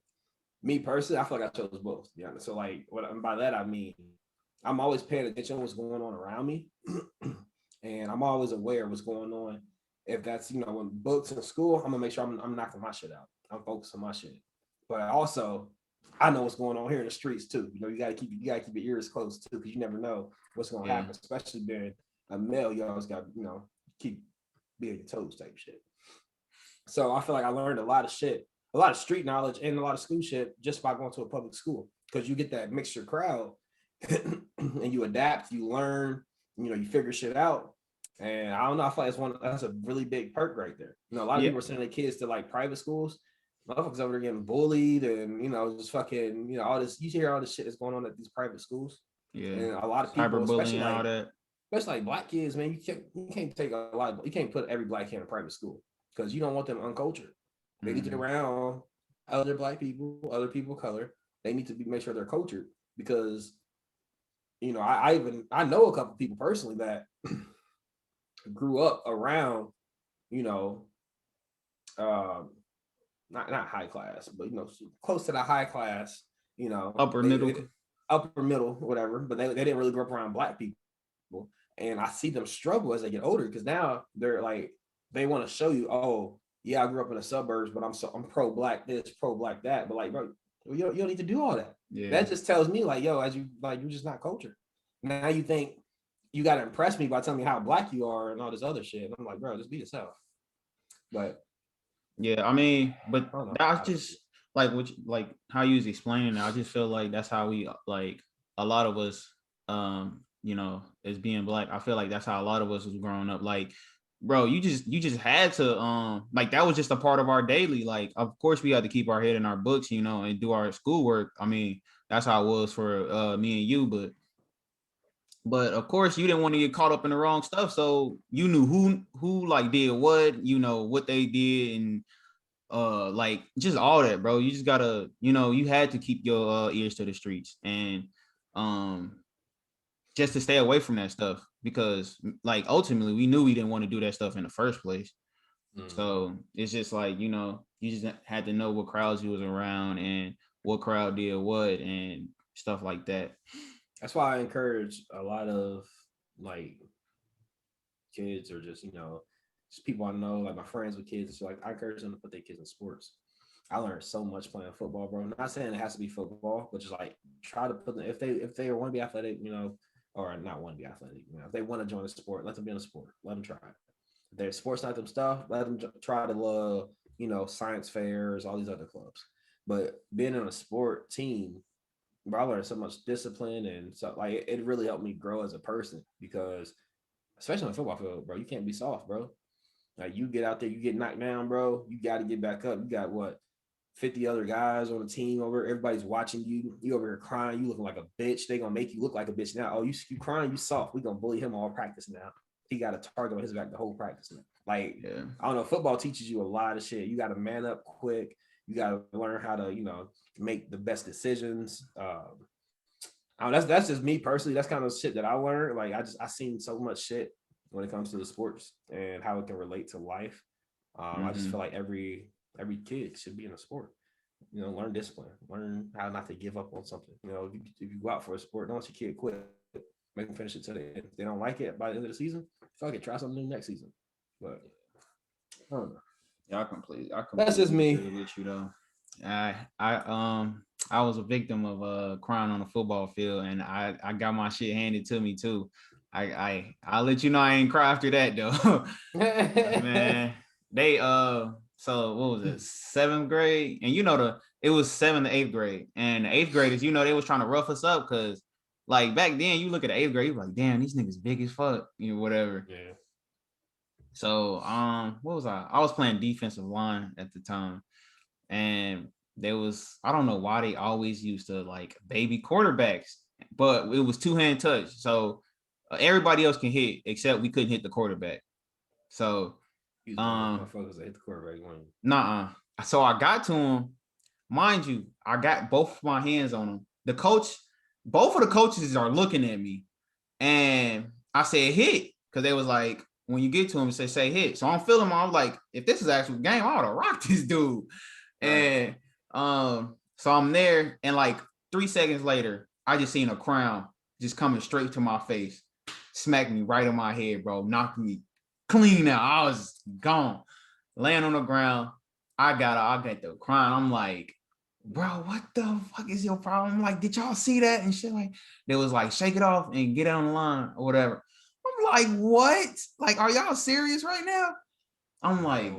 Me personally, I feel like I chose both, to be honest. So like what by that I mean I'm always paying attention to what's going on around me. And I'm always aware of what's going on. If that's when books in school, I'm gonna make sure I'm knocking my shit out. I'm focused on my shit. But also I know what's going on here in the streets too. You gotta keep your ears closed too, because you never know what's gonna Yeah, happen, especially being a male. You always got keep be on your toes type shit. So I feel like I learned a lot of shit, a lot of street knowledge and a lot of school shit just by going to a public school, because you get that mixture crowd and you adapt, you learn, you figure shit out. And I don't know, I feel like that's a really big perk right there. A lot of yeah, people are sending their kids to like private schools. Motherfuckers over there getting bullied and just fucking, all this. You hear all this shit that's going on at these private schools. yeah. And a lot of people, Cyberbullying, all that. especially like black kids, man, you can't take a lot you can't put every black kid in a private school because you don't want them uncultured. They need to be Mm-hmm. around other black people, other people of color. They need to be make sure they're cultured because I know a couple people personally that grew up around you know um not high class, but close to the high class. Upper They middle. upper middle, whatever, but they didn't really grow up around black people, and I see them struggle as they get older because now they're like they want to show you, oh yeah, I grew up in the suburbs, but I'm pro black this, pro black that, but like bro, you don't need to do all that. Yeah, That just tells me like yo, as you like you're just not cultured. Now you think you got to impress me by telling me how black you are and all this other shit. And I'm like, bro, just be yourself. But yeah. I mean, but I don't know. that's just like how you was explaining it. I just feel like that's how we like. a lot of us, as being black, I feel like that's how a lot of us was growing up. Like, bro, you just had to like that was just a part of our daily. Like, of course we had to keep our head in our books, and do our schoolwork. I mean, that's how it was for me and you, but of course you didn't want to get caught up in the wrong stuff. So you knew who like did what, what they did, and like just all that, bro. You just gotta, you had to keep your ears to the streets, and um just to stay away from that stuff, because like ultimately we knew we didn't want to do that stuff in the first place. So it's just like, you just had to know what crowds you was around and what crowd did what and stuff like that. That's why I encourage a lot of like kids or just people I know, like my friends with kids. So like I encourage them to put their kids in sports. I learned so much playing football, bro. Not saying it has to be football, but just like try to put them if they want to be athletic, or not want to be athletic, if they want to join a sport, let them be in a sport. Let them try it. If their sports not them stuff, let them try to love, science fairs, all these other clubs. But being in a sport team, bro, I learned so much discipline and so like it really helped me grow as a person because especially on the football field, bro, you can't be soft, bro. Like you get out there, you get knocked down, bro. You got to get back up. You got what 50 other guys on the team over. Everybody's watching you. You over here crying. You looking like a bitch. They gonna make you look like a bitch now. Oh, you crying? You soft? We gonna bully him all practice now. He got a target on his back the whole practice now. Like Yeah. I don't know. Football teaches you a lot of shit. You got to man up quick. You got to learn how to make the best decisions. That's just me personally. That's kind of shit that I learned. Like I seen so much shit when it comes to the sports and how it can relate to life. I just feel like every kid should be in a sport. Learn discipline, learn how not to give up on something. If you go out for a sport, don't let your kid quit. Make them finish it to the end. If they don't like it by the end of the season, fuck it, try something new next season. But I don't know. Yeah, I That's just completely me. agree with you though. I was a victim of crying on the football field, and I got my shit handed to me too. I'll let you know I ain't cry after that though. Man, they so what was it, seventh grade? And it was 7th to 8th grade, and the eighth graders, they was trying to rough us up because like back then you look at the eighth grade, you're like, damn, these niggas big as fuck, whatever. Yeah. So what was I? I was playing defensive line at the time, and I don't know why they always used to like baby quarterbacks, but it was two-hand touch. So everybody else can hit except we couldn't hit the quarterback. So You was one of those motherfuckers that hit the quarterback one. nah. So I got to him, mind you, I got both of my hands on him. Both of the coaches are looking at me, and I said hit because they was like, when you get to him, say hit. So I'm feeling him. I'm like, if this is actual game, I ought to rock this dude. And so I'm there, and like 3 seconds later, I just seen a crown just coming straight to my face, smacked me right in my head, bro, knocked me clean out. I was gone, laying on the ground. I got the crown. I'm like, bro, what the fuck is your problem? I'm like, did y'all see that and shit? Like, they was like, shake it off and get on the line or whatever. I'm like, what? Like, are y'all serious right now? I'm like,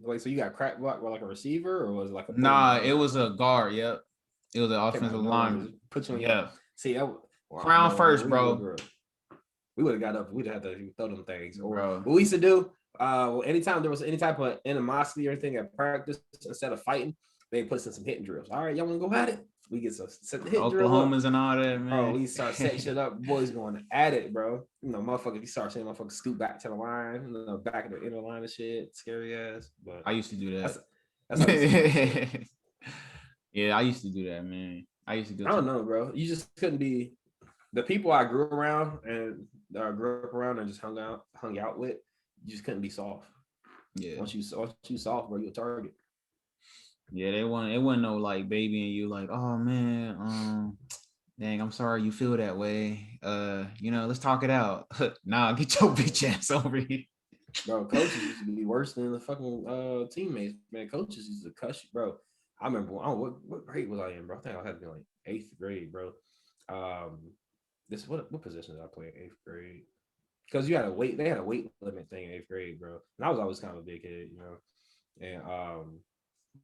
Wait, so you got crack block like a receiver, or was it like a nah, it was a guard. Yep, it was an offensive line. Put you on Yeah, see, crown first, bro. We would have got up. We'd have to throw them things. Or Bro. what we used to do, anytime there was any type of animosity or anything at practice, instead of fighting, they put in some hitting drills. All right, y'all want to go at it? We get some set the hit drill up. Oklahomas and all that, man. Bro, we start setting shit up. Boys going at it, bro. Motherfucker, you start seeing motherfuckers scoot back to the line, back of the inner line and shit. Scary ass. But I used to do that. That's how I used to yeah, I used to do that, man. I used to do. I don't know, bro. You just couldn't be the people I grew around and grew up around and just hung out with. You just couldn't be soft. Yeah. Once you soft, bro, you a target. Yeah, it wasn't no like babying you like, oh man, dang, I'm sorry you feel that way. Let's talk it out. Nah, get your bitch ass over here. Bro, coaches used to be worse than the fucking teammates, man. Coaches used to cuss you, bro. I remember what grade was I in, bro? I think I had to be like 8th grade, bro. What position did I play in 8th grade? Because they had a weight limit thing in 8th grade, bro. And I was always kind of a big kid, And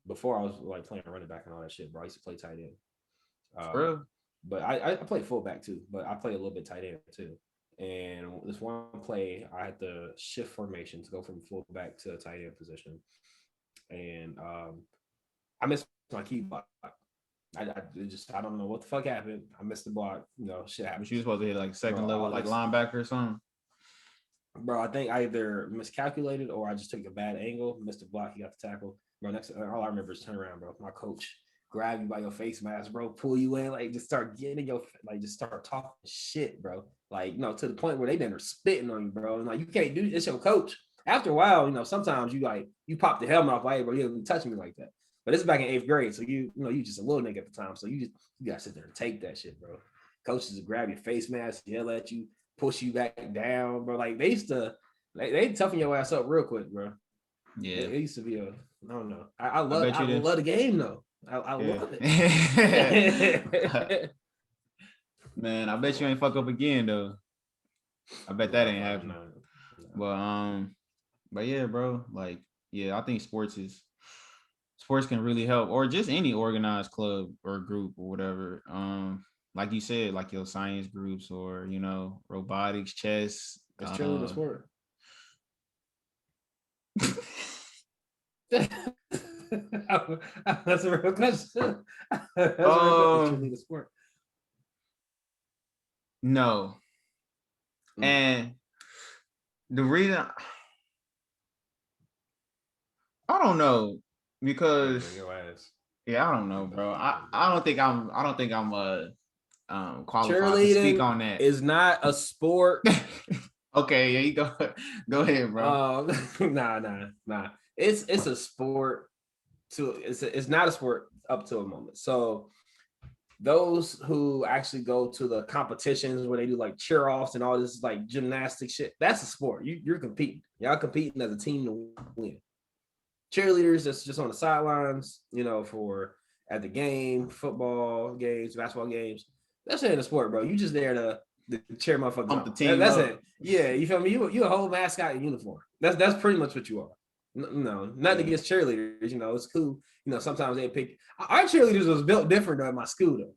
before I was like playing running back and all that shit, bro. I used to play tight end. Bro. But I play fullback too, but I play a little bit tight end too. And this one play, I had to shift formation to go from fullback to a tight end position, and I missed my key block. I don't know what the fuck happened. I missed the block. Shit But happens. you supposed to hit like second Bro, level, like linebacker or something. Bro, I think I either miscalculated or I just took a bad angle, missed the block. He got the tackle. Bro, next all I remember is turn around, bro. My coach grab you by your face mask, bro, pull you in, like just start getting in your, like just start talking shit, bro. Like, to the point where they then are spitting on you, bro. And like, you can't do this, your coach. After a while, sometimes you pop the helmet off, like, hey, bro, you don't touch me like that. But this is back in 8th grade, so you just a little nigga at the time, so you gotta sit there and take that shit, bro. Coaches will grab your face mask, yell at you, push you back down, bro. Like they used to, they toughen your ass up real quick, bro. Yeah, it used to be I don't know. I bet you love the game though. I love it. it. Man, I bet you ain't fuck up again though. I bet that ain't happening. No. But yeah, bro. Like, yeah, I think sports can really help, or just any organized club or group or whatever. Like you said, like your science groups or robotics, chess. It's cheerleading a sport. That's a real question. That's a real question. Cheerleading a sport. No. And the reason I don't know, because I don't know, bro. I don't think I'm qualified to speak on that. Is not a sport. Okay, yeah, you go ahead, bro. Nah. It's a sport it's not a sport up to a moment. So those who actually go to the competitions where they do like cheer offs and all this like gymnastic shit, that's a sport. You're competing. Y'all competing as a team to win. Cheerleaders that's just on the sidelines, for at the game, football games, basketball games. That's ain't a sport, bro. You just there to cheer motherfuckers Pump on. the team That's up. it. Yeah, you feel me? You a whole mascot in uniform. That's pretty much what you are. No, nothing against cheerleaders. It's cool. Sometimes they pick. Our cheerleaders was built different though at my school though.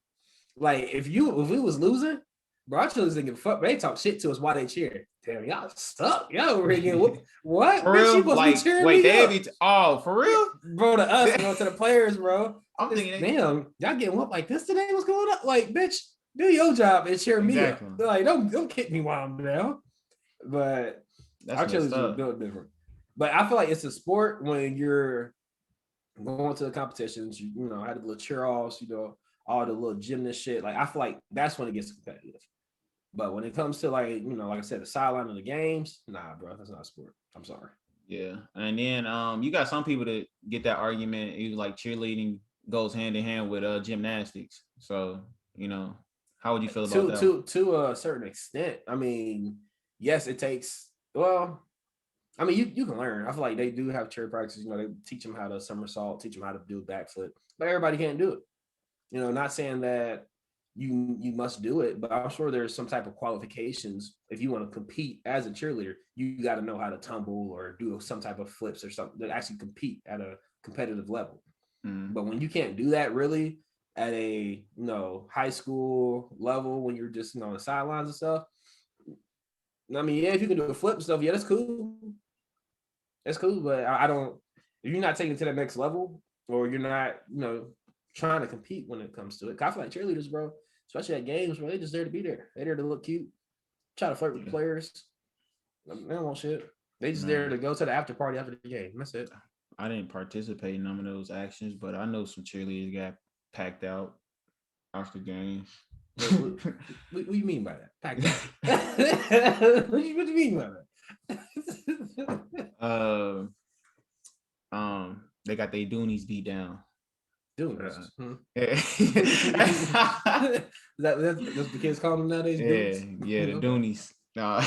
Like if we was losing, bro, our cheerleaders didn't give a fuck. They talk shit to us while they cheer. Damn, y'all suck. Y'all over here getting what? For Bitch, real? you supposed Like, to be cheering wait, me up. for real? Bro, to us, to the players, bro. I'm thinking, damn, y'all getting whooped like this today? What's going on? Like, bitch, do your job and cheer me up. Like, don't kick me while I'm down. But our cheerleaders are built different. But I feel like it's a sport when you're going to the competitions, had the little cheer offs, all the little gymnast shit. Like, I feel like that's when it gets competitive. But when it comes to like, like I said, the sideline of the games, nah, bro, that's not a sport. I'm sorry. Yeah. And then you got some people that get that argument, like cheerleading goes hand in hand with gymnastics. So, how would you feel about that? To a certain extent. I mean, yes, it takes, well, I mean, you can learn. I feel like they do have cheer practices. They teach them how to somersault, teach them how to do backflip, but everybody can't do it. Not saying that you must do it, but I'm sure there's some type of qualifications. If you want to compete as a cheerleader, you got to know how to tumble or do some type of flips or something that actually compete at a competitive level. But when you can't do that really at a high school level, when you're just on the sidelines and stuff, I mean, yeah, if you can do a flip and stuff, yeah, that's cool. That's cool, but I don't. If you're not taking it to that next level, or you're not, trying to compete when it comes to it. I feel like cheerleaders, bro, especially at games, bro, they just there to be there. They're there to look cute, try to flirt with the players. They don't want shit. They just there to go to the after party after the game. That's it. I didn't participate in none of those actions, but I know some cheerleaders got packed out after games. What do you mean by that? Packed out. What do you mean by that? They got their doonies beat down. Doonies. That's the kids call them nowadays. Yeah, the doonies. No,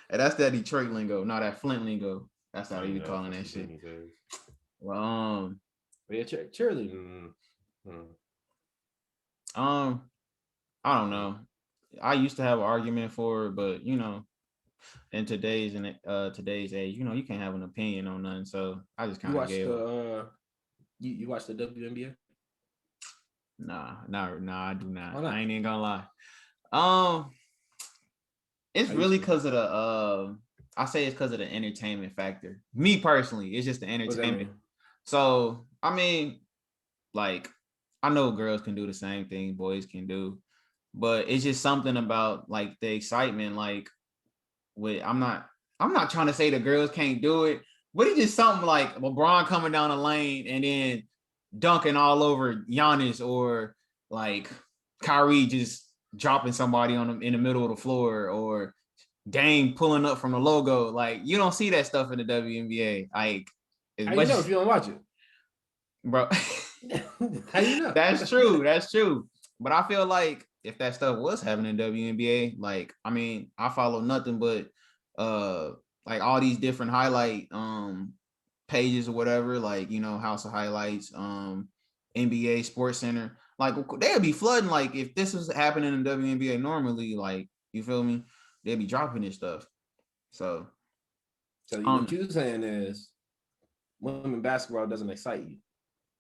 that's that Detroit lingo, not that Flint lingo. That's how they be calling that shit. Well, yeah, cheerleading. I don't know. I used to have an argument for it, but in today's age, you can't have an opinion on nothing. So I just kind of gave up. You watched the WNBA? Nah, I do not. Why not? I ain't even gonna lie. Um, it's I really used to. because of the I say it's because of the entertainment factor. Me personally, it's just the What's that entertainment. mean? So I mean, like, I know girls can do the same thing boys can do, but it's just something about like the excitement. Like, with I'm not trying to say the girls can't do it, but it's just something like LeBron coming down the lane and then dunking all over Giannis, or like Kyrie just dropping somebody on them in the middle of the floor, or Dame pulling up from the logo. Like, you don't see that stuff in the WNBA. Like, as How you much know as, if you don't watch it? bro. How you know? That's true. That's true. But I feel like if that stuff was happening in WNBA, like, I mean, I follow nothing but uh like all these different highlight pages or whatever, like, you know, House of Highlights, NBA Sports Center. Like, they'd be flooding. Like, if this was happening in WNBA normally, like, you feel me? They'd be dropping this stuff. So So what um you're saying is women basketball doesn't excite you.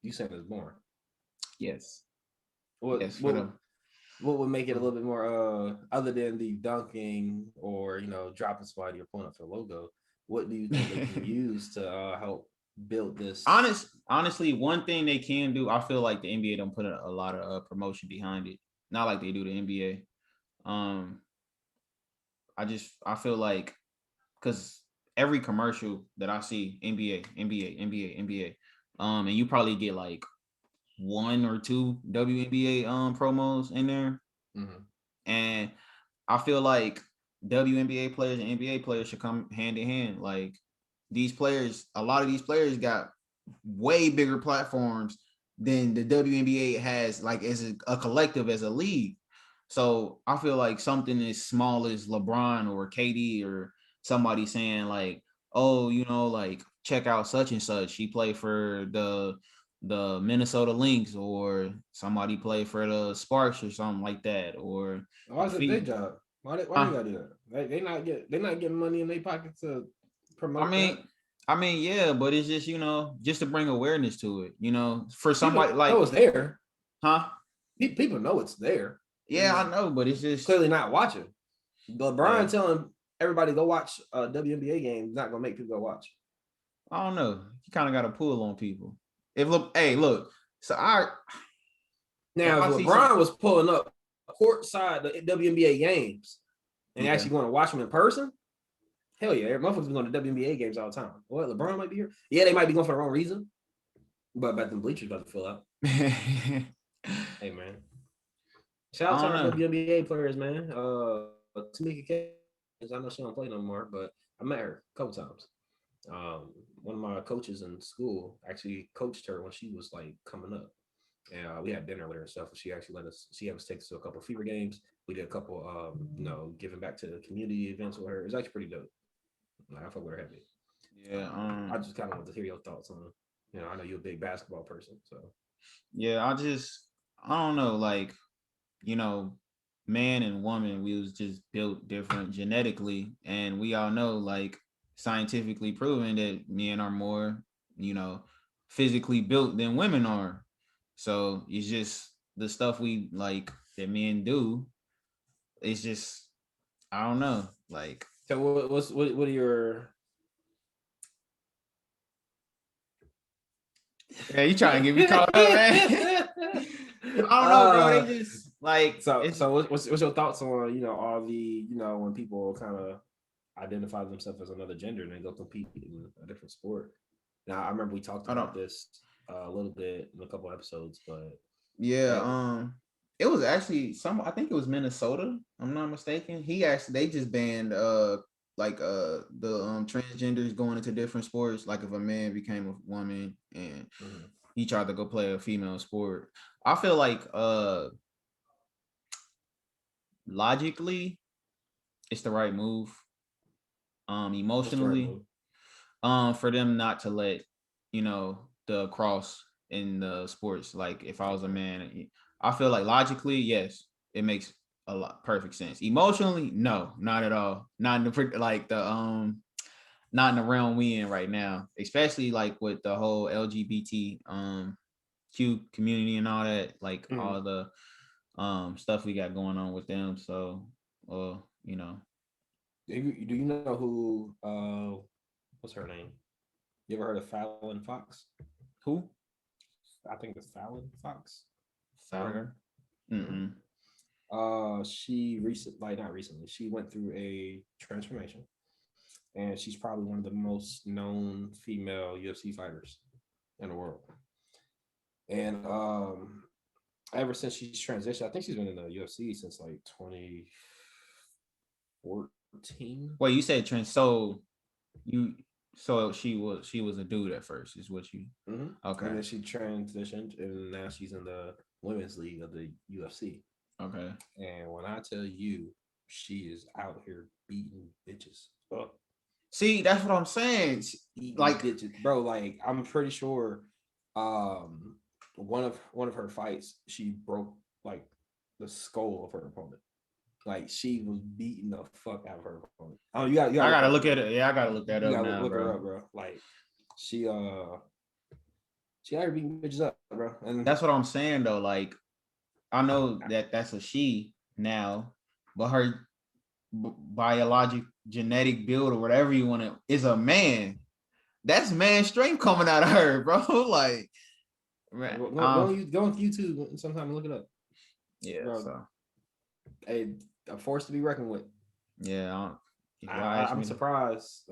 You saying it's boring. yes. What Yes, for what them. what would make it a little bit more other than the dunking or dropping somebody or pulling up for the logo? What do you think they can use to help build this? Honestly, one thing they can do, I feel like the NBA don't put a lot of promotion behind it. Not like they do the NBA. I feel like, because every commercial that I see, NBA, and you probably get like one or two WNBA promos in there, Mhm. and I feel like WNBA players and NBA players should come hand in hand. Like, these players, a lot of these players got way bigger platforms than the WNBA has, like, as a collective, as a league. So I feel like something as small as LeBron or KD or somebody saying like, oh, you know, like, check out such and such. She played for the Minnesota Lynx, or somebody play for the Sparks or something like that, or Why a is it their fee. job? Why they Huh? gotta do that? They not getting money in their pocket to I promote mean, that. yeah, but it's just, just to bring awareness to it, for People somebody know like, it's there. huh? People know it's there. They're Yeah, just I know, but it's just, clearly not watching. yeah, LeBron telling everybody go watch a WNBA game is not gonna make people go watch. I don't know. You kind of got to pull on people. If look, hey, look, so if Now, if I see some, LeBron was pulling up courtside the WNBA games and yeah, actually going to watch them in person, hell yeah, motherfuckers be going to WNBA games all the time. What, LeBron might be here? Yeah, they might be going for the wrong reason, but I bet them bleachers about to fill out. I Hey man, shout out to don't our know. WNBA players, man. Tamika K, I know she don't play no more, but I met her a couple times. One of my coaches in school actually coached her when she was like coming up. And we had dinner with her and stuff. And she actually she had us take us to a couple of fever games. We did a couple, giving back to the community events with her. It's actually pretty dope. Like, I fuck with her heavy. Yeah, I just kind of want to hear your thoughts on, I know you're a big basketball person. So, yeah, I don't know, like, you know, man and woman, we was just built different genetically, and we all know, like, scientifically proven that men are more, physically built than women are. So it's just the stuff we like that men do. It's just, I don't know, like, so what are your. yeah, you trying to get me caught up, man. I don't know, bro. They just like it's. so what's your thoughts on all the when people kind of identify themselves as another gender and they go compete in a different sport. Now, I remember we talked Hold about on. this a little bit in a couple episodes, but Yeah, uh, it was actually I think it was Minnesota, I'm not mistaken. They just banned like the transgenders going into different sports. Like, if a man became a woman and mhm. he tried to go play a female sport. I feel like logically it's the right move. What's the right Emotionally, move? for them not to let the cross in the sports. Like, if I was a Okay. man, I feel like logically, yes, it makes a lot perfect sense. Emotionally, no, not at all. Not in the like the not in the realm we in right now, especially like with the whole LGBT Q community and all that, like all the stuff we got going on with them. So, you know, Do you know who? What's her name? You ever heard of Fallon Fox? who? I think it's Fallon Fox. Ever Fallon? heard her? Mm-mm. She not recently. She went through a transformation, and she's probably one of the most known female UFC fighters in the world. And ever since she's transitioned, I think she's been in the UFC since like 2014. Wait, you said trans? So you she was a dude at first, is what you? Okay. And then she transitioned, and now she's in the women's league of the UFC. Okay. And when I tell you, she is out here beating bitches up. See, that's what I'm saying. Like, bitches, bro. Like, I'm pretty sure, one of her fights, she broke like the skull of her opponent. Like, she was beating the fuck out of her opponent. Oh, you I gotta gotta look look at it. Yeah, I gotta look that you up gotta now, look bro. her up, bro. Like, she out here beating bitches up, bro. And That's what I'm saying though. Like, I know that that's a she now, but her biologic genetic build or whatever you want to is a man. That's man strength coming out of her, bro. Like, man, go on YouTube sometime and look it up. Yeah, bro. So A force to be reckoned with. Yeah, I'm surprised.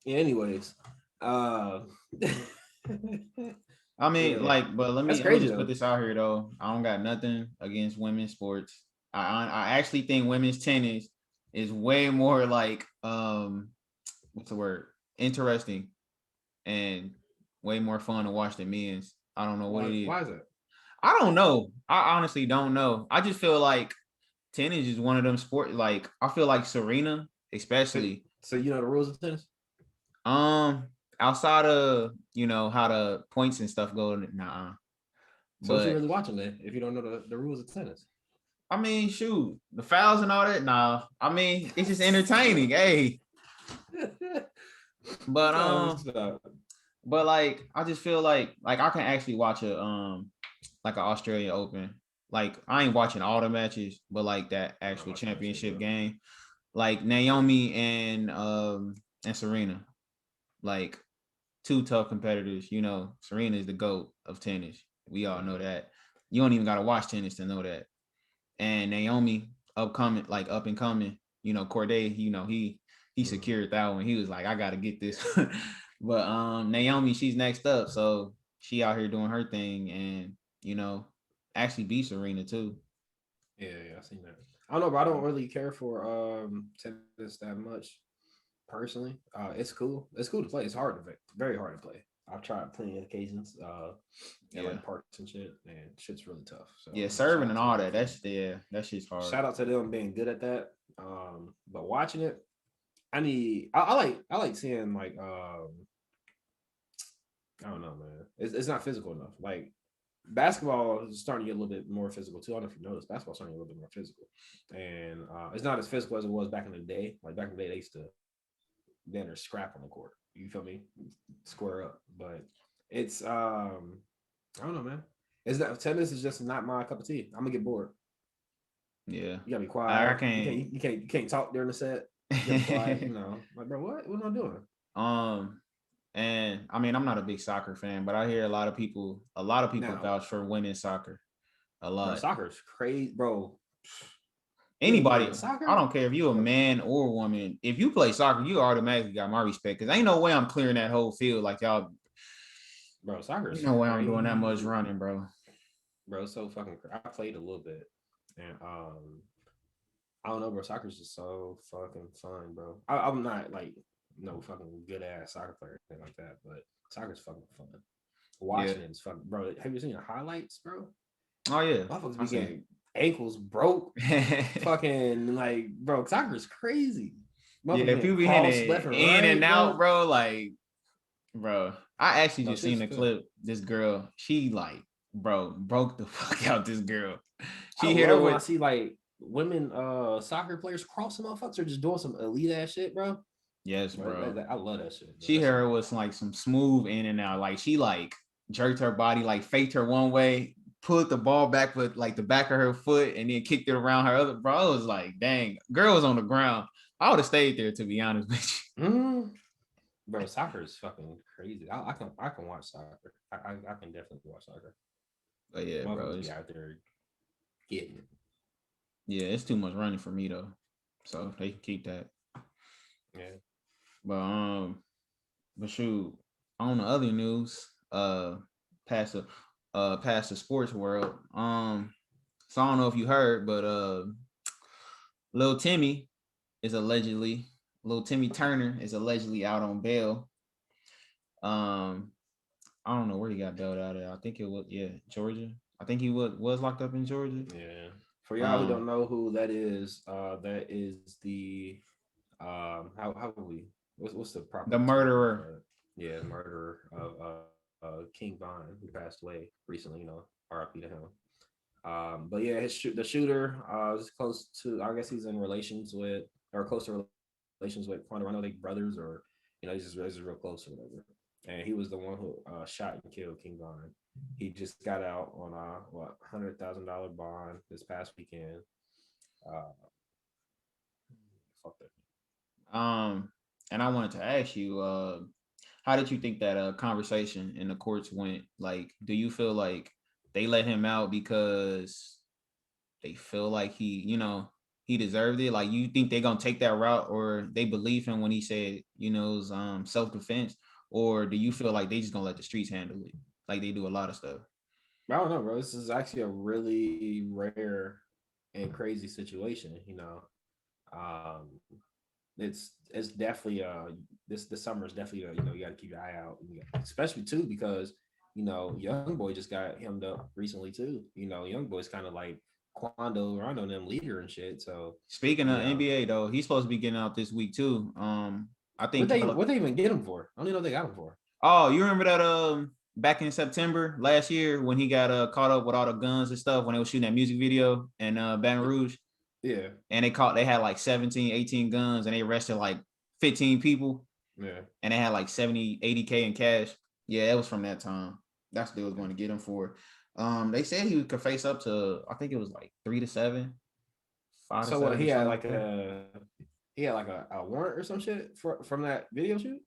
Anyways, I mean, yeah. like, but let me just put this out here though. I don't got nothing against women's sports. I actually think women's tennis is way more like what's the word? Interesting and way more fun to watch than men's. I don't know what it is. Why is that? I don't know. I honestly don't know. I just feel like tennis is one of them sports. Like, I feel like Serena, especially. So you know the rules of tennis? Outside of how the points and stuff go, nah. So what you really watching then? If you don't know the rules of tennis? I mean, shoot, the fouls and all that. Nah, I mean, it's just entertaining. Hey, but like, I just feel like I can actually watch like an Australian Open. Like, I ain't watching all the matches, but like that actual championship game, like Naomi and Serena, like two tough competitors. Serena is the GOAT of tennis. We all know that. You don't even gotta watch tennis to know that. And Naomi up and coming. Corday, he secured that one. He was like, I gotta get this. But Naomi, she's next up, so she out here doing her thing, and actually beat Serena too. Yeah, I seen that. I don't know, but I don't really care for tennis that much personally. It's cool. It's cool to play. It's hard to play. Very hard to play. I've tried plenty of occasions. Like parks and shit, and shit's really tough. So yeah, serving and all that. That shit's hard. Shout out to them being good at that. But watching it, I like seeing like I don't know, man. It's not physical enough. Like, basketball is starting to get a little bit more physical too. I don't know if you noticed. Basketball's starting to get a little bit more physical, and it's not as physical as it was back in the day. Like, back in the day, they used to then or scrap on the court. You feel me? Square up. But it's I don't know, man. Tennis is just not my cup of tea. I'm gonna get bored. Yeah, you gotta be quiet. I can't. You can't talk during the set. You gotta be quiet. Like, bro, what am I doing? And I mean, I'm not a big soccer fan, but I hear a lot of people vouch for women's soccer. A lot. Bro, soccer's crazy, bro. Anybody, I don't care if you're a man or a woman. If you play soccer, you automatically got my respect, because ain't no way I'm clearing that whole field like y'all. Bro, soccer. No way I'm doing that much running, bro. Bro, it's so fucking. I played a little bit, and I don't know, bro. Soccer's just so fucking fun, bro. I'm not like no fucking good ass soccer player or anything like that, but soccer's fucking fun. Watching it is fun, bro. Have you seen the highlights, bro? Oh yeah, motherfuckers be getting ankles broke. Fucking like, bro, soccer is crazy. Yeah, people be hitting in and out, bro. Like, bro, I actually just seen the clip. This girl, she like, bro, broke the fuck out this girl. She hit her with. When I see like women soccer players crossing motherfuckers or just doing some elite ass shit, bro. Yes, bro. I love that shit. Bro. She hit her with like some smooth in and out. Like, she like jerked her body, like faked her one way, pulled the ball back with like the back of her foot, and then kicked it around her other. Bro, I was like, dang, girl was on the ground. I would have stayed there, to be honest with you. Bro, soccer is fucking crazy. I can watch soccer. I can definitely watch soccer. But yeah, bro, Motherfuckers be out there getting it. yeah, it's too much running for me though. So they can keep that. Yeah. But shoot, on the other news, past the sports world. So I don't know if you heard, but Lil Timmy is allegedly Lil Timmy Turner is allegedly out on bail. Um, I don't know where he got bailed out at. I think it was Georgia. I think he was locked up in Georgia. Yeah. For y'all who don't know who that is the how would we what's the proper The term? murderer. Yeah, murderer of King Von, who passed away recently. R.I.P. to him. But yeah, the shooter is close to. I guess he's in relations with or close to relations with Quando. They brothers, or he's just real close or whatever. And he was the one who shot and killed King Von. He just got out on a $100,000 bond this past weekend. Fuck that. And I wanted to ask you, how did you think that conversation in the courts went? Like, do you feel like they let him out because they feel like he deserved it? Like, you think they're gonna take that route, or they believe him when he said, it was self-defense, or do you feel like they just gonna let the streets handle it, like they do a lot of stuff? I don't know, bro. This is actually a really rare and crazy situation. Um, it's definitely this summer is definitely you got to keep your eye out, especially too because Young Boy just got hemmed up recently too. Young Boy's kind of like Quando Rondo and them leader and shit. So Speaking of NBA though, he's supposed to be getting out this week too. I think what they even get him for? I don't even know what they got him for. Oh, you remember that back in September last year when he got caught up with all the guns and stuff when they were shooting that music video in Baton Rouge? Yeah. And they had like 17, 18 guns, and they arrested like 15 people. Yeah. And they had like 70, 80K in cash. Yeah, it was from that time. That's what they was going to get him for. They said he could face up to, I think it was like 3 to 7, 5 to 7. So he had like a warrant or some shit from that video shoot?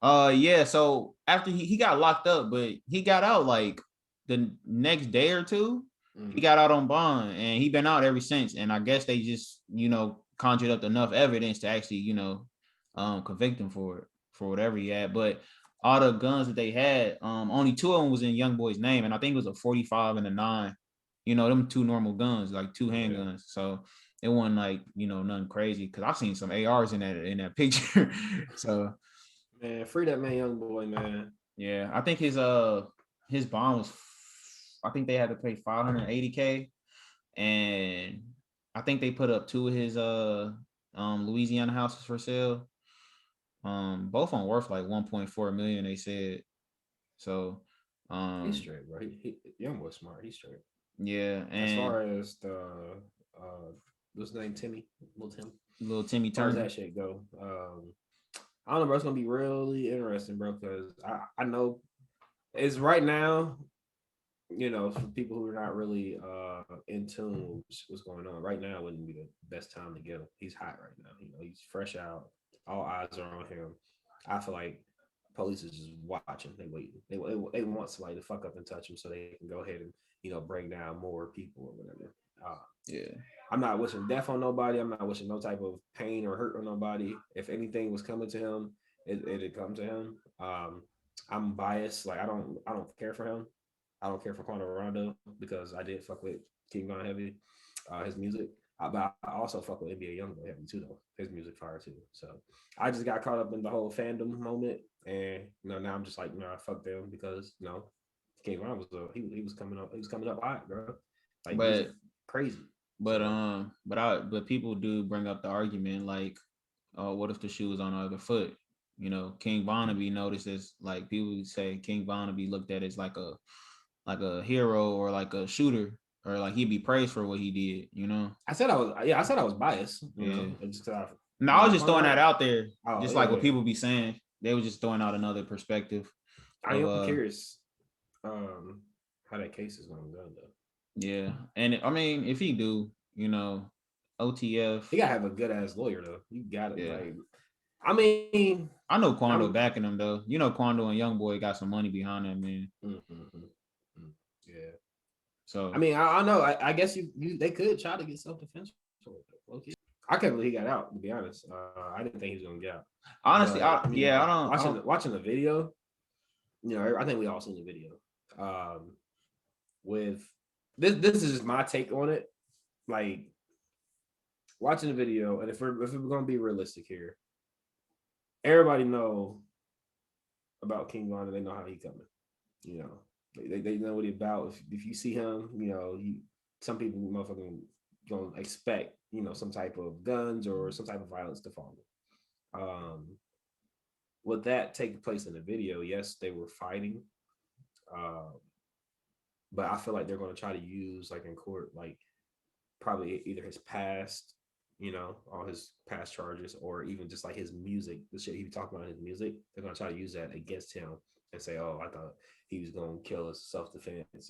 Yeah, so after he got locked up, but he got out like the next day or two. He got out on bond, and he been out ever since. And I guess they just conjured up enough evidence to actually convict him for whatever he had. But all the guns that they had, only 2 of them was in Young Boy's name, and I think it was a 45 and a 9. Them 2 normal guns, like 2 handguns. So it wasn't like nothing crazy, because I've seen some ARs in that picture. So man, free that man, Young Boy, man. Yeah, I think his bond was, I think they had to pay 580K, and I think they put up 2 of his Louisiana houses for sale. Both on worth like 1.4 million, they said. So he's straight, bro. He Young Boy smart. He's straight. Yeah, and as far as the what's his name, Little Timmy Turner, that shit go. I don't know, bro. It's gonna be really interesting, bro, because I know it's right now. For people who are not really in tune with what's going on right now, wouldn't be the best time to get him. He's hot right now. He's fresh out. All eyes are on him. I feel like police is just watching. They waiting. They want somebody to fuck up and touch him so they can go ahead and bring down more people or whatever. Yeah. I'm not wishing death on nobody. I'm not wishing no type of pain or hurt on nobody. If anything was coming to him, it'd come to him. I'm biased. Like I don't care for him. I don't care for Quando Rondo because I did fuck with King Von heavy, his music. But I also fuck with NBA Youngboy heavy too, though. His music fire too. So I just got caught up in the whole fandom moment, and now I'm just like, I fuck them because King Von was he was coming up hot, bro. Like, but crazy. But people do bring up the argument like, what if the shoe was on the other foot? King Von be noticed as, like, people say King Von be looked at as like a hero or like a shooter, or like he'd be praised for what he did. I said I was biased. Yeah. Just no, I was just throwing that out there, what people be saying. They were just throwing out another perspective. I'm curious. how that case is gonna go though. Yeah, and I mean, if he do, OTF. He gotta have a good ass lawyer though. You got it. Yeah, Like, I mean, I know Quando I'm. backing him though. Quando and Young Boy got some money behind that man. Yeah. I So mean, I know. I guess they could try to get self defense for it. Okay. I can't believe he got out. To be honest, I didn't think he was gonna get out. honestly, But I don't. watching the video, I think we all seen the video. With this is just my take on it. Like watching the video, and if we're gonna be realistic here, everybody know about King Von, and they know how he coming. You know, they know what he about. If you see him, some people motherfucking gonna expect some type of guns or some type of violence to follow. Um, with that taking place in the video, yes, they were fighting, uh, but I feel like they're going to try to use like in court, like probably either his past, all his past charges, or even just like his music, the shit he be talking about in his music. They're going to try to use that against him and say, "Oh, I thought he was going to kill us self defense. This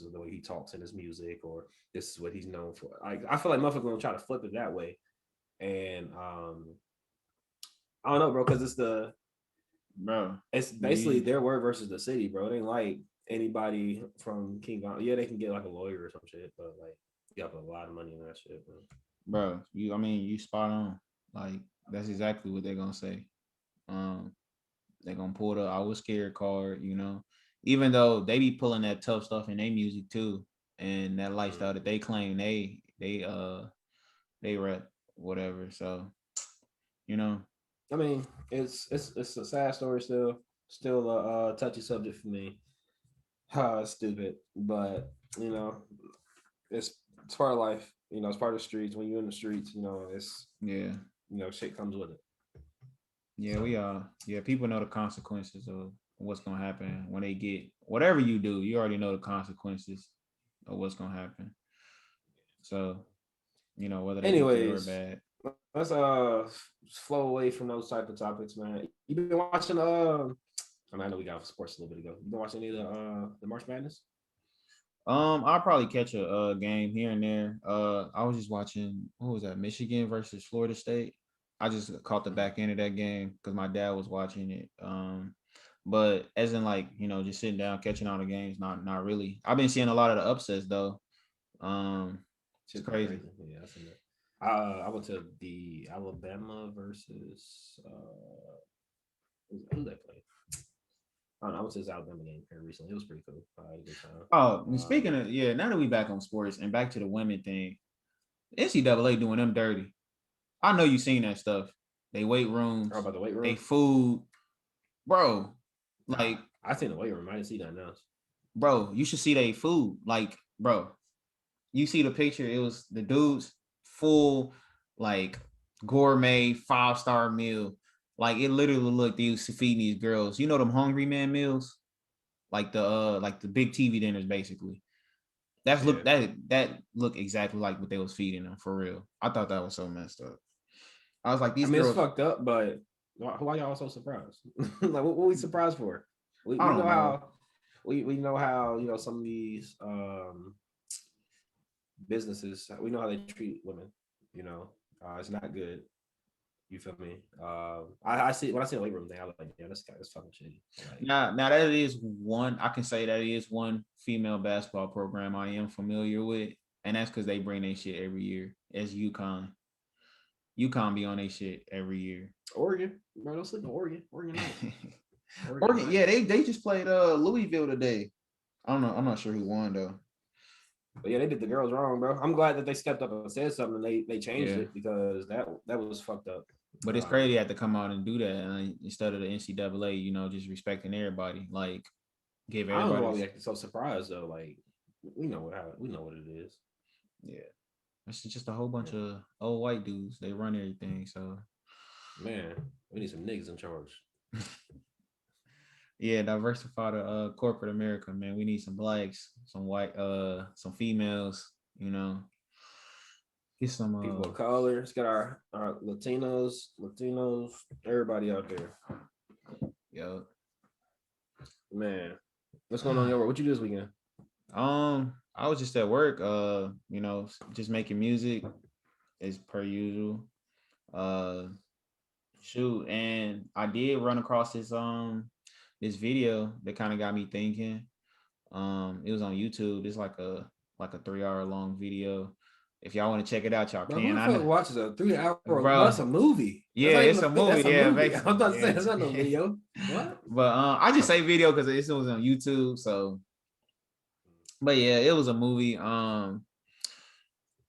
is the way he talks in his music, or this is what he's known for." I feel like motherfuckers going to try to flip it that way, and I don't know, bro, because Bro, it's basically their word versus the city, bro. It ain't like anybody from King Von. Yeah, they can get like a lawyer or some shit, but like you got to put a lot of money in that shit, bro. you spot on. Like that's exactly what they're gonna say. Um, they're gonna pull the "I was scared" card. Even though they be pulling that tough stuff in their music too, and that lifestyle that they claim they rep whatever. So you know, I mean, it's a sad story still a touchy subject for me. Stupid, but it's it's part of life. It's part of the streets. When you're in the streets, it's yeah. shit comes with it. Yeah, we are. Yeah, people know the consequences of what's gonna happen when they get whatever you do. You already know the consequences of what's gonna happen. So, whether they be good or Anyways, bad. let's flow away from those type of topics, man. You been watching I know we got sports a little bit ago. You been watching any of the March Madness? I'll probably catch a game here and there. I was just watching what was that, Michigan versus Florida State. I just caught the back end of that game because my dad was watching it. But as in like, just sitting down, catching all the games, not really. I've been seeing a lot of the upsets though. It's crazy. Yeah, I seen that. I went to the Alabama versus who they play? I don't know. I went to this Alabama game here recently. It was pretty cool. I had a good time. Oh, speaking of now that we back on sports and back to the women thing, NCAA doing them dirty. I know you seen that stuff. They weight rooms, about the weight room, they food, bro. Like I seen the weight room. I didn't see that now. Bro, you should see they food. Like, bro, you see the picture. It was the dudes full, like gourmet 5-star meal. Like it literally looked they was feeding these girls. You know them hungry man meals, like the big TV dinners basically. That looked exactly like what they was feeding them for real. I thought that was so messed up. I was like, these girls. It's fucked up, but why y'all so surprised? Like, what we surprised for? We I don't know know. how we know how some of these businesses, we know how they treat women. It's not good. You feel me? I see when I see the weight room thing, I was like, yeah, that's fucking shitty. Like, Now that is one, I can say that is one female basketball program I am familiar with, and that's because they bring their shit every year. As UConn. UConn be on their shit every year. Oregon, bro, don't sleep on Oregon. Oregon, Oregon, yeah, they just played Louisville today. I don't know. I'm not sure who won though. But yeah, they did the girls wrong, bro. I'm glad that they stepped up and said something. And they changed it because that was fucked up. But it's crazy they had to come out and do that instead of the NCAA, just respecting everybody. Like, give everybody. I don't know why we acted so surprised though. Like, we know what it is. Yeah, it's just a whole bunch of old white dudes. They run everything. So, man, we need some niggas in charge. Yeah, diversify the corporate America, man. We need some blacks, some white, some females. Get some people of color. Let's get our Latinos, everybody out there. Yo, man. What's going on in your world? What you do this weekend? I was just at work, just making music as per usual. Uh Shoot, and I did run across this video that kind of got me thinking. It was on YouTube. It's like a 3 hour long video. If y'all want to check it out, y'all Bro, who can. the I know, fuck watches a 3 hour? Bro, bro. that's a movie. That's Yeah, not even it's a movie. that's a Yeah, movie. basically. I'm not saying Yeah. it's not no video. What? But I just say video because it was on YouTube. So, but yeah, it was a movie.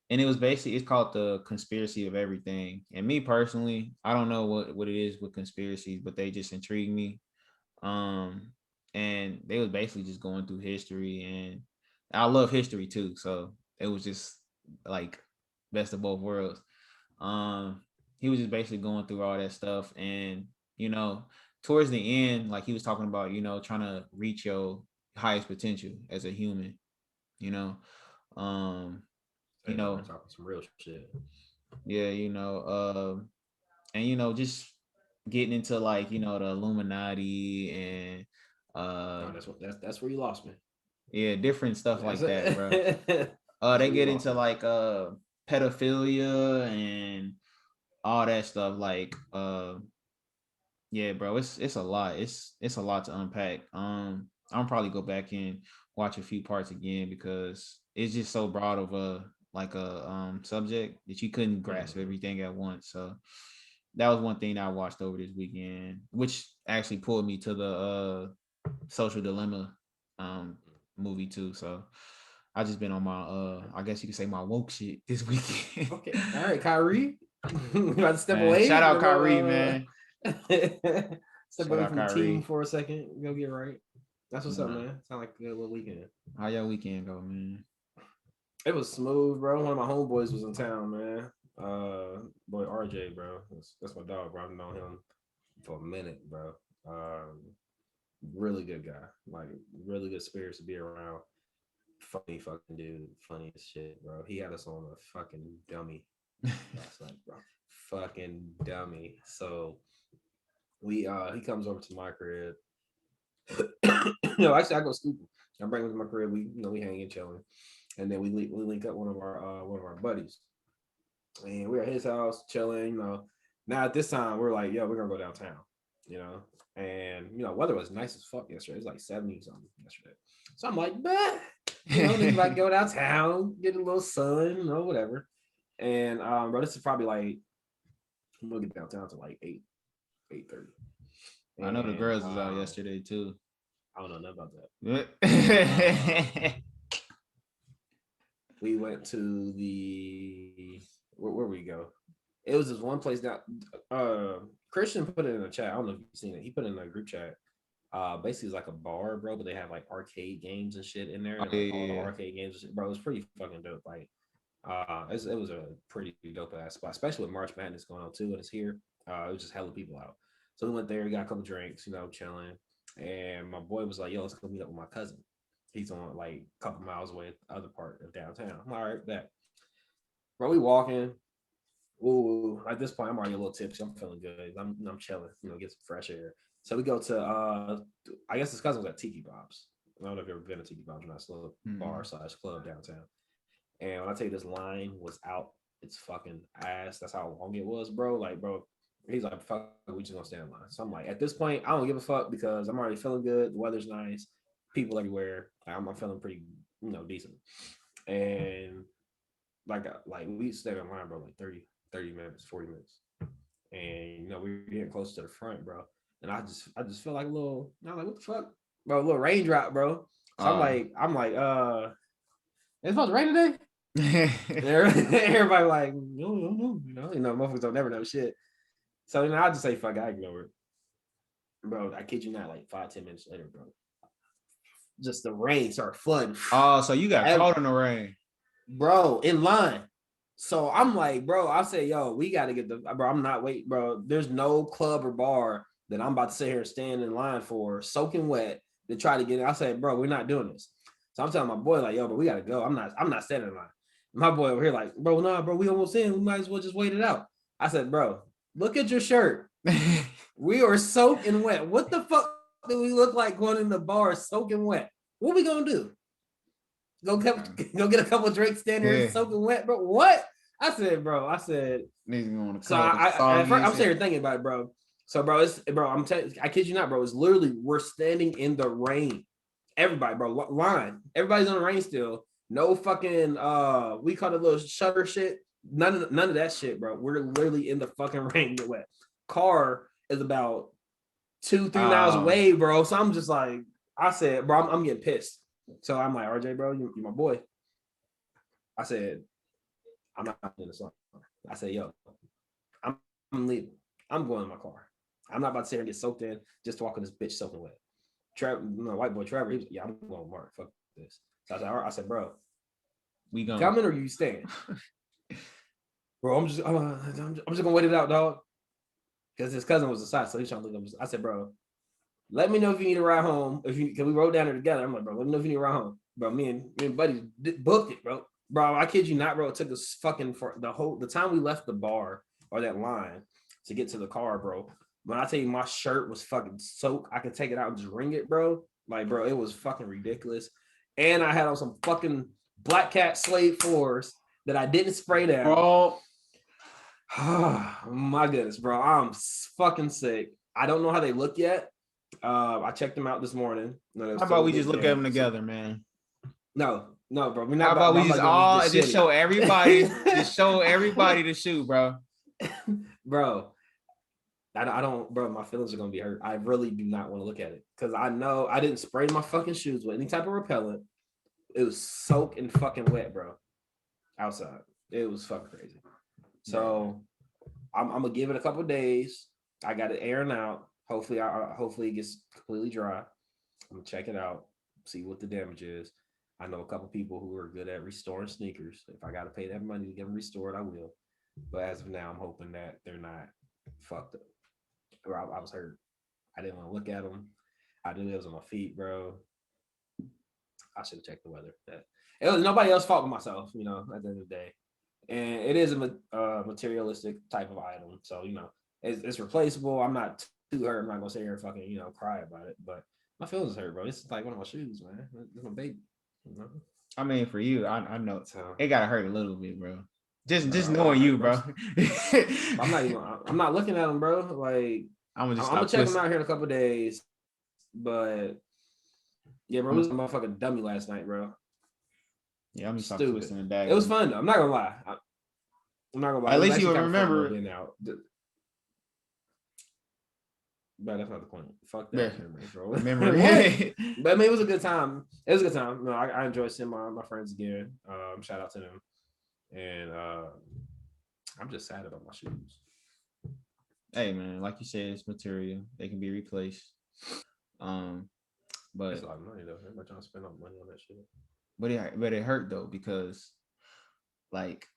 And it was basically, it's called The Conspiracy of Everything. And me personally, I don't know what it is with conspiracies, but they just intrigue me. Um, and they was basically just going through history, and I love history too. So it was just like best of both worlds. Um, he was just basically going through all that stuff, and you know, towards the end, like he was talking about, trying to reach your highest potential as a human. You know, um, you Hey, bro, know, talking some real shit. yeah, and just getting into like the Illuminati and No, that's where you lost me. yeah, different stuff That's like that, bro. that's They where you get lost into me. like pedophilia and all that stuff. Like yeah, bro, it's a lot. It's a lot to unpack. I'll probably go back and watch a few parts again because it's just so broad of a like a subject that you couldn't grasp Mhm. everything at once. So that was one thing that I watched over this weekend, which actually pulled me to the Social Dilemma movie too. So I just been on my I guess you could say my woke shit this weekend. Okay, all right, Kyrie. You about to step Man, away shout from out the Kyrie, little man. step Shout away out from the team Kyrie. for a second. Go get right. That's what's up, Nah. man. Sound like a good little weekend. How your weekend go, man? It was smooth, bro. One of my homeboys was in town, man. Boy RJ, bro. That's my dog, bro. I've known him for a minute, bro. Really good guy. Like really good spirits to be around. Funny fucking dude. Funny as shit, bro. He had us on a fucking dummy last night, bro. Fucking dummy. So we he comes over to my crib. No, actually I go scooping. I bring him to my crib. We hang and chilling. And then we link up one of our buddies. And we're at his house chilling, Now at this time we're like, yo, we're gonna go downtown, you know. And weather was nice as fuck yesterday. It was like 70 something yesterday. So I'm like, bah, niggas like go downtown, get a little sun, whatever. And bro, this is probably like I'm gonna get downtown to like 8:30. I know the And girls was out yesterday too. I don't know nothing about that. Yeah. We went to the where we go. It was this one place that Christian put it in the chat. I don't know if you've seen it. He put it in a group chat. Basically it's like a bar, bro, but they have like arcade games and shit in there. Oh, And like all the yeah. arcade games and shit, bro. It was pretty fucking dope. Like it was a pretty dope ass spot, especially with March Madness going on too, and it's here. It was just hella people out. So we went there, got a couple drinks, chilling. And my boy was like, yo, let's go meet up with my cousin. He's on like a couple miles away at the other part of downtown. I'm all right, that. Bro, we walking. Ooh, at this point, I'm already a little tipsy. I'm feeling good. I'm chilling, get some fresh air. So we go to I guess his cousin was at Tiki Bob's. I don't know if you've ever been to Tiki Bob's, or not. It's a little bar slash club downtown. And when I tell you this line was out its fucking ass, that's how long it was, bro. Like, bro, he's like, fuck, we just gonna stand in line. So I'm like, at this point, I don't give a fuck because I'm already feeling good. The weather's nice, people everywhere. I'm feeling pretty, decent. And like we stayed in line, bro, like 30 minutes, 40 minutes. And we were getting close to the front, bro. And I just felt like a little, I'm like, what the fuck? Bro, a little raindrop, bro. So I'm like, it's supposed to rain today? Everybody like, no, motherfuckers don't never know shit. So I just say fuck it, I ignore it. Bro, I kid you not, like 5-10 minutes later, bro. Just the rain started flooding. Oh, so you got caught in the rain. Bro, in line. So I'm like, bro, I say, yo, we got to get bro, I'm not waiting, bro. There's no club or bar that I'm about to sit here and stand in line for, soaking wet, to try to get in. I said, bro, we're not doing this. So I'm telling my boy, like, yo, but we got to go. I'm not standing in line. My boy over here, like, bro, nah, bro, we almost in. We might as well just wait it out. I said, bro, look at your shirt. We are soaked and wet. What the fuck do we look like going in the bar soaking wet? What we gonna do? Go get a couple drinks, stand there soaking wet, bro. What? I said, bro. I said. So At first, I'm sitting here thinking about it, bro. So, bro, I kid you not, bro. It's literally we're standing in the rain. Everybody, bro, line. Everybody's on the rain still. No fucking we call it a little shutter shit. None of that shit, bro. We're literally in the fucking rain. Get wet. Car is about 2-3 miles away, bro. So I'm just like, I said, bro, I'm getting pissed. So I'm like, RJ, bro, you my boy. I said, I'm not in the song. I said, yo, I'm leaving. I'm going in my car. I'm not about to sit here and get soaked in just to walk in this bitch soaking wet. Trevor, my white boy Trevor, he was, yeah, I'm going with Mark. Fuck this. So I said, all right. I said, bro, we going coming or you staying? Bro, I'm just gonna wait it out, dog. Because his cousin was aside, so he's trying to look up. I said, bro, let me know if you need a ride home. Because we rode down there together. I'm like, bro, let me know if you need a ride home. Bro, me and buddy booked it, bro. Bro, I kid you not, bro. It took us fucking for the time we left the bar or that line to get to the car, bro. When I tell you my shirt was fucking soaked, I could take it out and just wring it, bro. Like, bro, it was fucking ridiculous. And I had on some fucking Black Cat Slade 4s that I didn't spray down. Bro. Oh, my goodness, bro. I'm fucking sick. I don't know how they look yet. I checked them out this morning. How about we just look at them together, man? No, bro. We're not. How about we just show everybody, the shoe, bro. Bro, I don't, bro. My feelings are gonna be hurt. I really do not want to look at it because I know I didn't spray my fucking shoes with any type of repellent. It was soaked and fucking wet, bro. Outside, it was fucking crazy. So I'm gonna give it a couple days. I got it airing out. Hopefully it gets completely dry. I'm gonna check it out, see what the damage is. I know a couple people who are good at restoring sneakers. If I gotta pay that money to get them restored, I will. But as of now, I'm hoping that they're not fucked up. I was hurt. I didn't want to look at them. I knew it was on my feet, bro. I should have checked the weather. It was nobody else's fault but myself, you know, at the end of the day. And it is a materialistic type of item. So, you know, it's replaceable. I'm not too hurt. I'm not going to sit here and fucking, you know, cry about it. But my feelings hurt, bro. It's like one of my shoes, man. It's my baby. You know? I mean, for you, I know it got to hurt a little bit, bro. Just knowing you, bro. I'm not looking at them, bro. Like, I'm gonna check them out here in a couple days. But yeah, bro, it was a motherfucking dummy last night, bro. Yeah, I'm stop twisting the dagger. It was fun though. I'm not gonna lie. At least you remember. But that's not the point. Fuck that bro. Memory. But I mean, it was a good time. It was a good time. No, I enjoyed seeing my friends again. Shout out to them. And I'm just sad about my shoes. Hey man, like you said, it's material. They can be replaced. But it's a lot of money though. Everybody trying to spend money on that shit. But it hurt though because like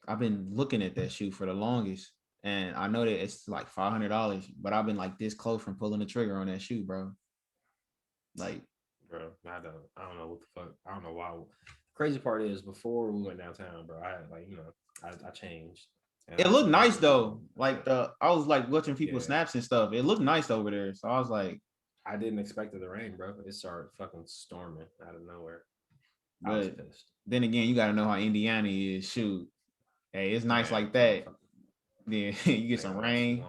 I've been looking at that shoe for the longest, and I know that it's like $500, but I've been like this close from pulling the trigger on that shoe, bro. Like, bro, I don't know what the fuck. I don't know why. Crazy part is before we went downtown, bro. I had like, you know, I changed. It looked nice though. Like I was like watching people's snaps and stuff. It looked nice over there. So I was like, I didn't expect it to rain, bro. It started fucking storming out of nowhere. But then again, you gotta know how Indiana is. Shoot, hey, it's nice like that. Then you get some rain,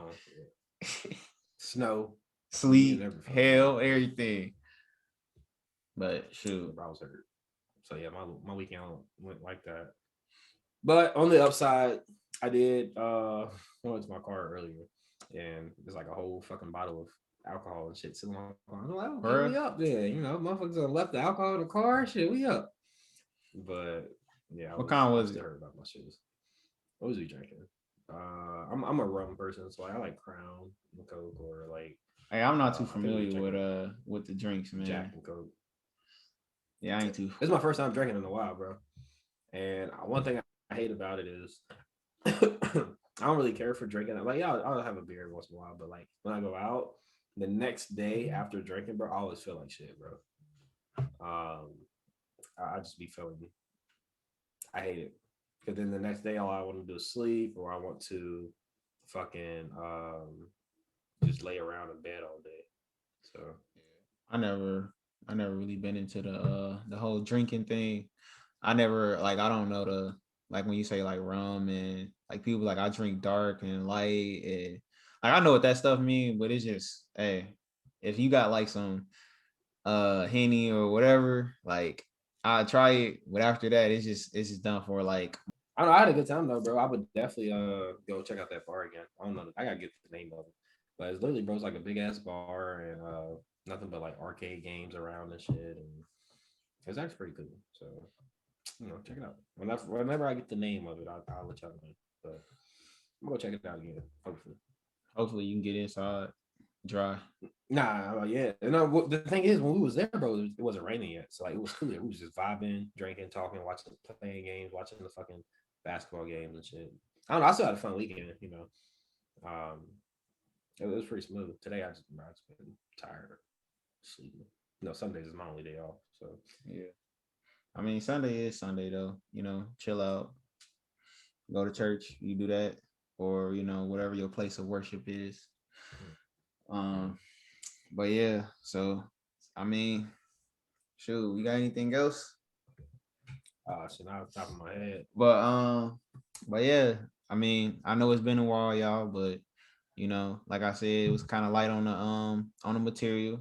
snow, sleet, hail, everything. But shoot, I was hurt. So yeah, my weekend went like that. But on the upside, I did went to my car earlier, and there's like a whole fucking bottle of alcohol and shit sitting on my car. I'm like, oh, we up there, you know, motherfuckers left the alcohol in the car. Shit, we up. But yeah, what kind was it? Hurt about my shoes. What was we drinking? I'm a rum person, so I like Crown and Coke or like. Hey, I'm not too familiar with the drinks, man. Jack and Coke. Yeah, I ain't too. This is my first time drinking in a while, bro. And one thing I hate about it is I don't really care for drinking. Like, yeah, I'll have a beer once in a while, but like when I go out the next day after drinking, bro, I always feel like shit, bro. I just be feeling. I hate it because then the next day all I want to do is sleep, or I want to fucking just lay around in bed all day. So I never really been into the whole drinking thing. I never like I don't know the like when you say like rum and like people like I drink dark and light and like I know what that stuff mean, but it's just hey, if you got like some Henny or whatever, like I try it, but after that it's just done for like I don't know. I had a good time though, bro. I would definitely go check out that bar again. I don't know. I gotta get the name of it, but it's literally, bro. It's like a big ass bar and nothing but like arcade games around and shit, and it's actually pretty cool. So check it out. Whenever I get the name of it, I'll let y'all know. But I'm gonna check it out again. hopefully you can get inside dry. Nah, yeah. No, the thing is, when we was there, bro, it wasn't raining yet, so like it was cool. We was just vibing, drinking, talking, watching, playing games, watching the fucking basketball games and shit. I don't know. I still had a fun weekend, Um, it was pretty smooth. Today, I just been tired, sleeping. Sundays is my only day off, so Yeah. I mean Sunday is Sunday though, chill out, go to church, you do that, or whatever your place of worship is. But yeah, so I mean, shoot, we got anything else? shit, not off the top of my head. But yeah, I mean, I know it's been a while, y'all, but like I said, it was kind of light on the material.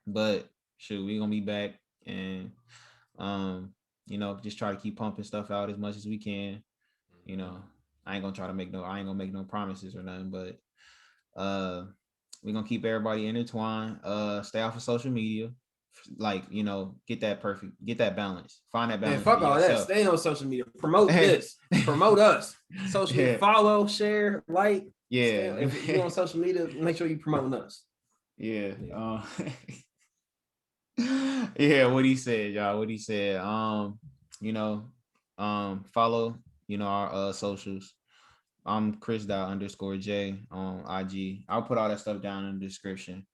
But shoot, we gonna be back and just try to keep pumping stuff out as much as we can. I ain't gonna make no promises or nothing, but we're gonna keep everybody intertwined. Stay off of social media. Like, get that balance. Find that Man, balance fuck for all that. yourself. Stay on social media. Promote this. Promote us. Social media. Yeah. Follow, share, like. Yeah. If you're on social media, make sure you promoting us. Yeah. Yeah, what he said, y'all. What he said. Follow, our socials. I'm Chris._J on IG. I'll put all that stuff down in the description.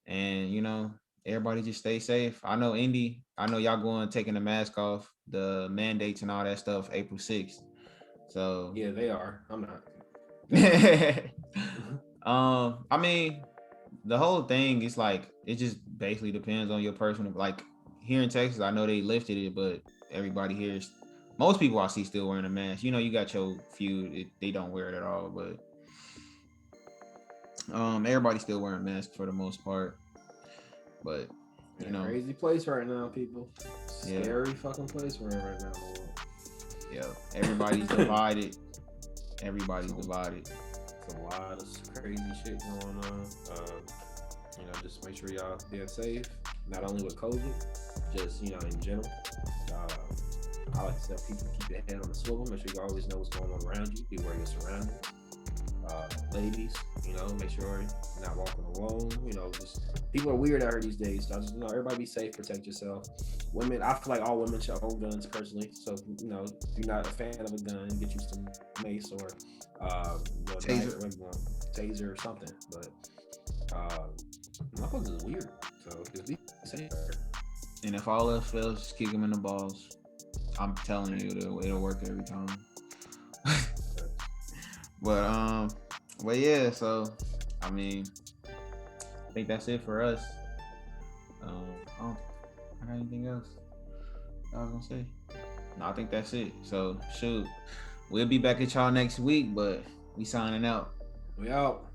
And everybody just stay safe. I know Indy, I know y'all going taking the mask off, the mandates and all that stuff April 6th. So yeah, they are. I'm not. I mean, the whole thing is like it just basically depends on your personal, like here in Texas, I know they lifted it, but everybody here is most people I see still wearing a mask. You got your few, they don't wear it at all, but everybody's still wearing masks for the most part. But crazy place right now, people. Scary fucking place we're in right now in the world. Yeah, everybody's divided. Everybody's divided. It's a lot of crazy shit going on. Just make sure y'all being safe, not only with COVID, just in general. I like to tell people keep your head on the swivel. Make sure you always know what's going on around you. Be aware of your surroundings. Ladies, make sure you're not walking alone. Just people are weird out here these days. So just everybody be safe, protect yourself. Women, I feel like all women should own guns personally. So if you're not a fan of a gun, get you some mace or taser or something. But motherfuckers is weird. So just be safe. And if all else fails, just kick them in the balls. I'm telling you, it'll work every time. But yeah, so I mean, I think that's it for us. I got anything else I was gonna say? No, I think that's it. So shoot, we'll be back at y'all next week, but we signing out. We out.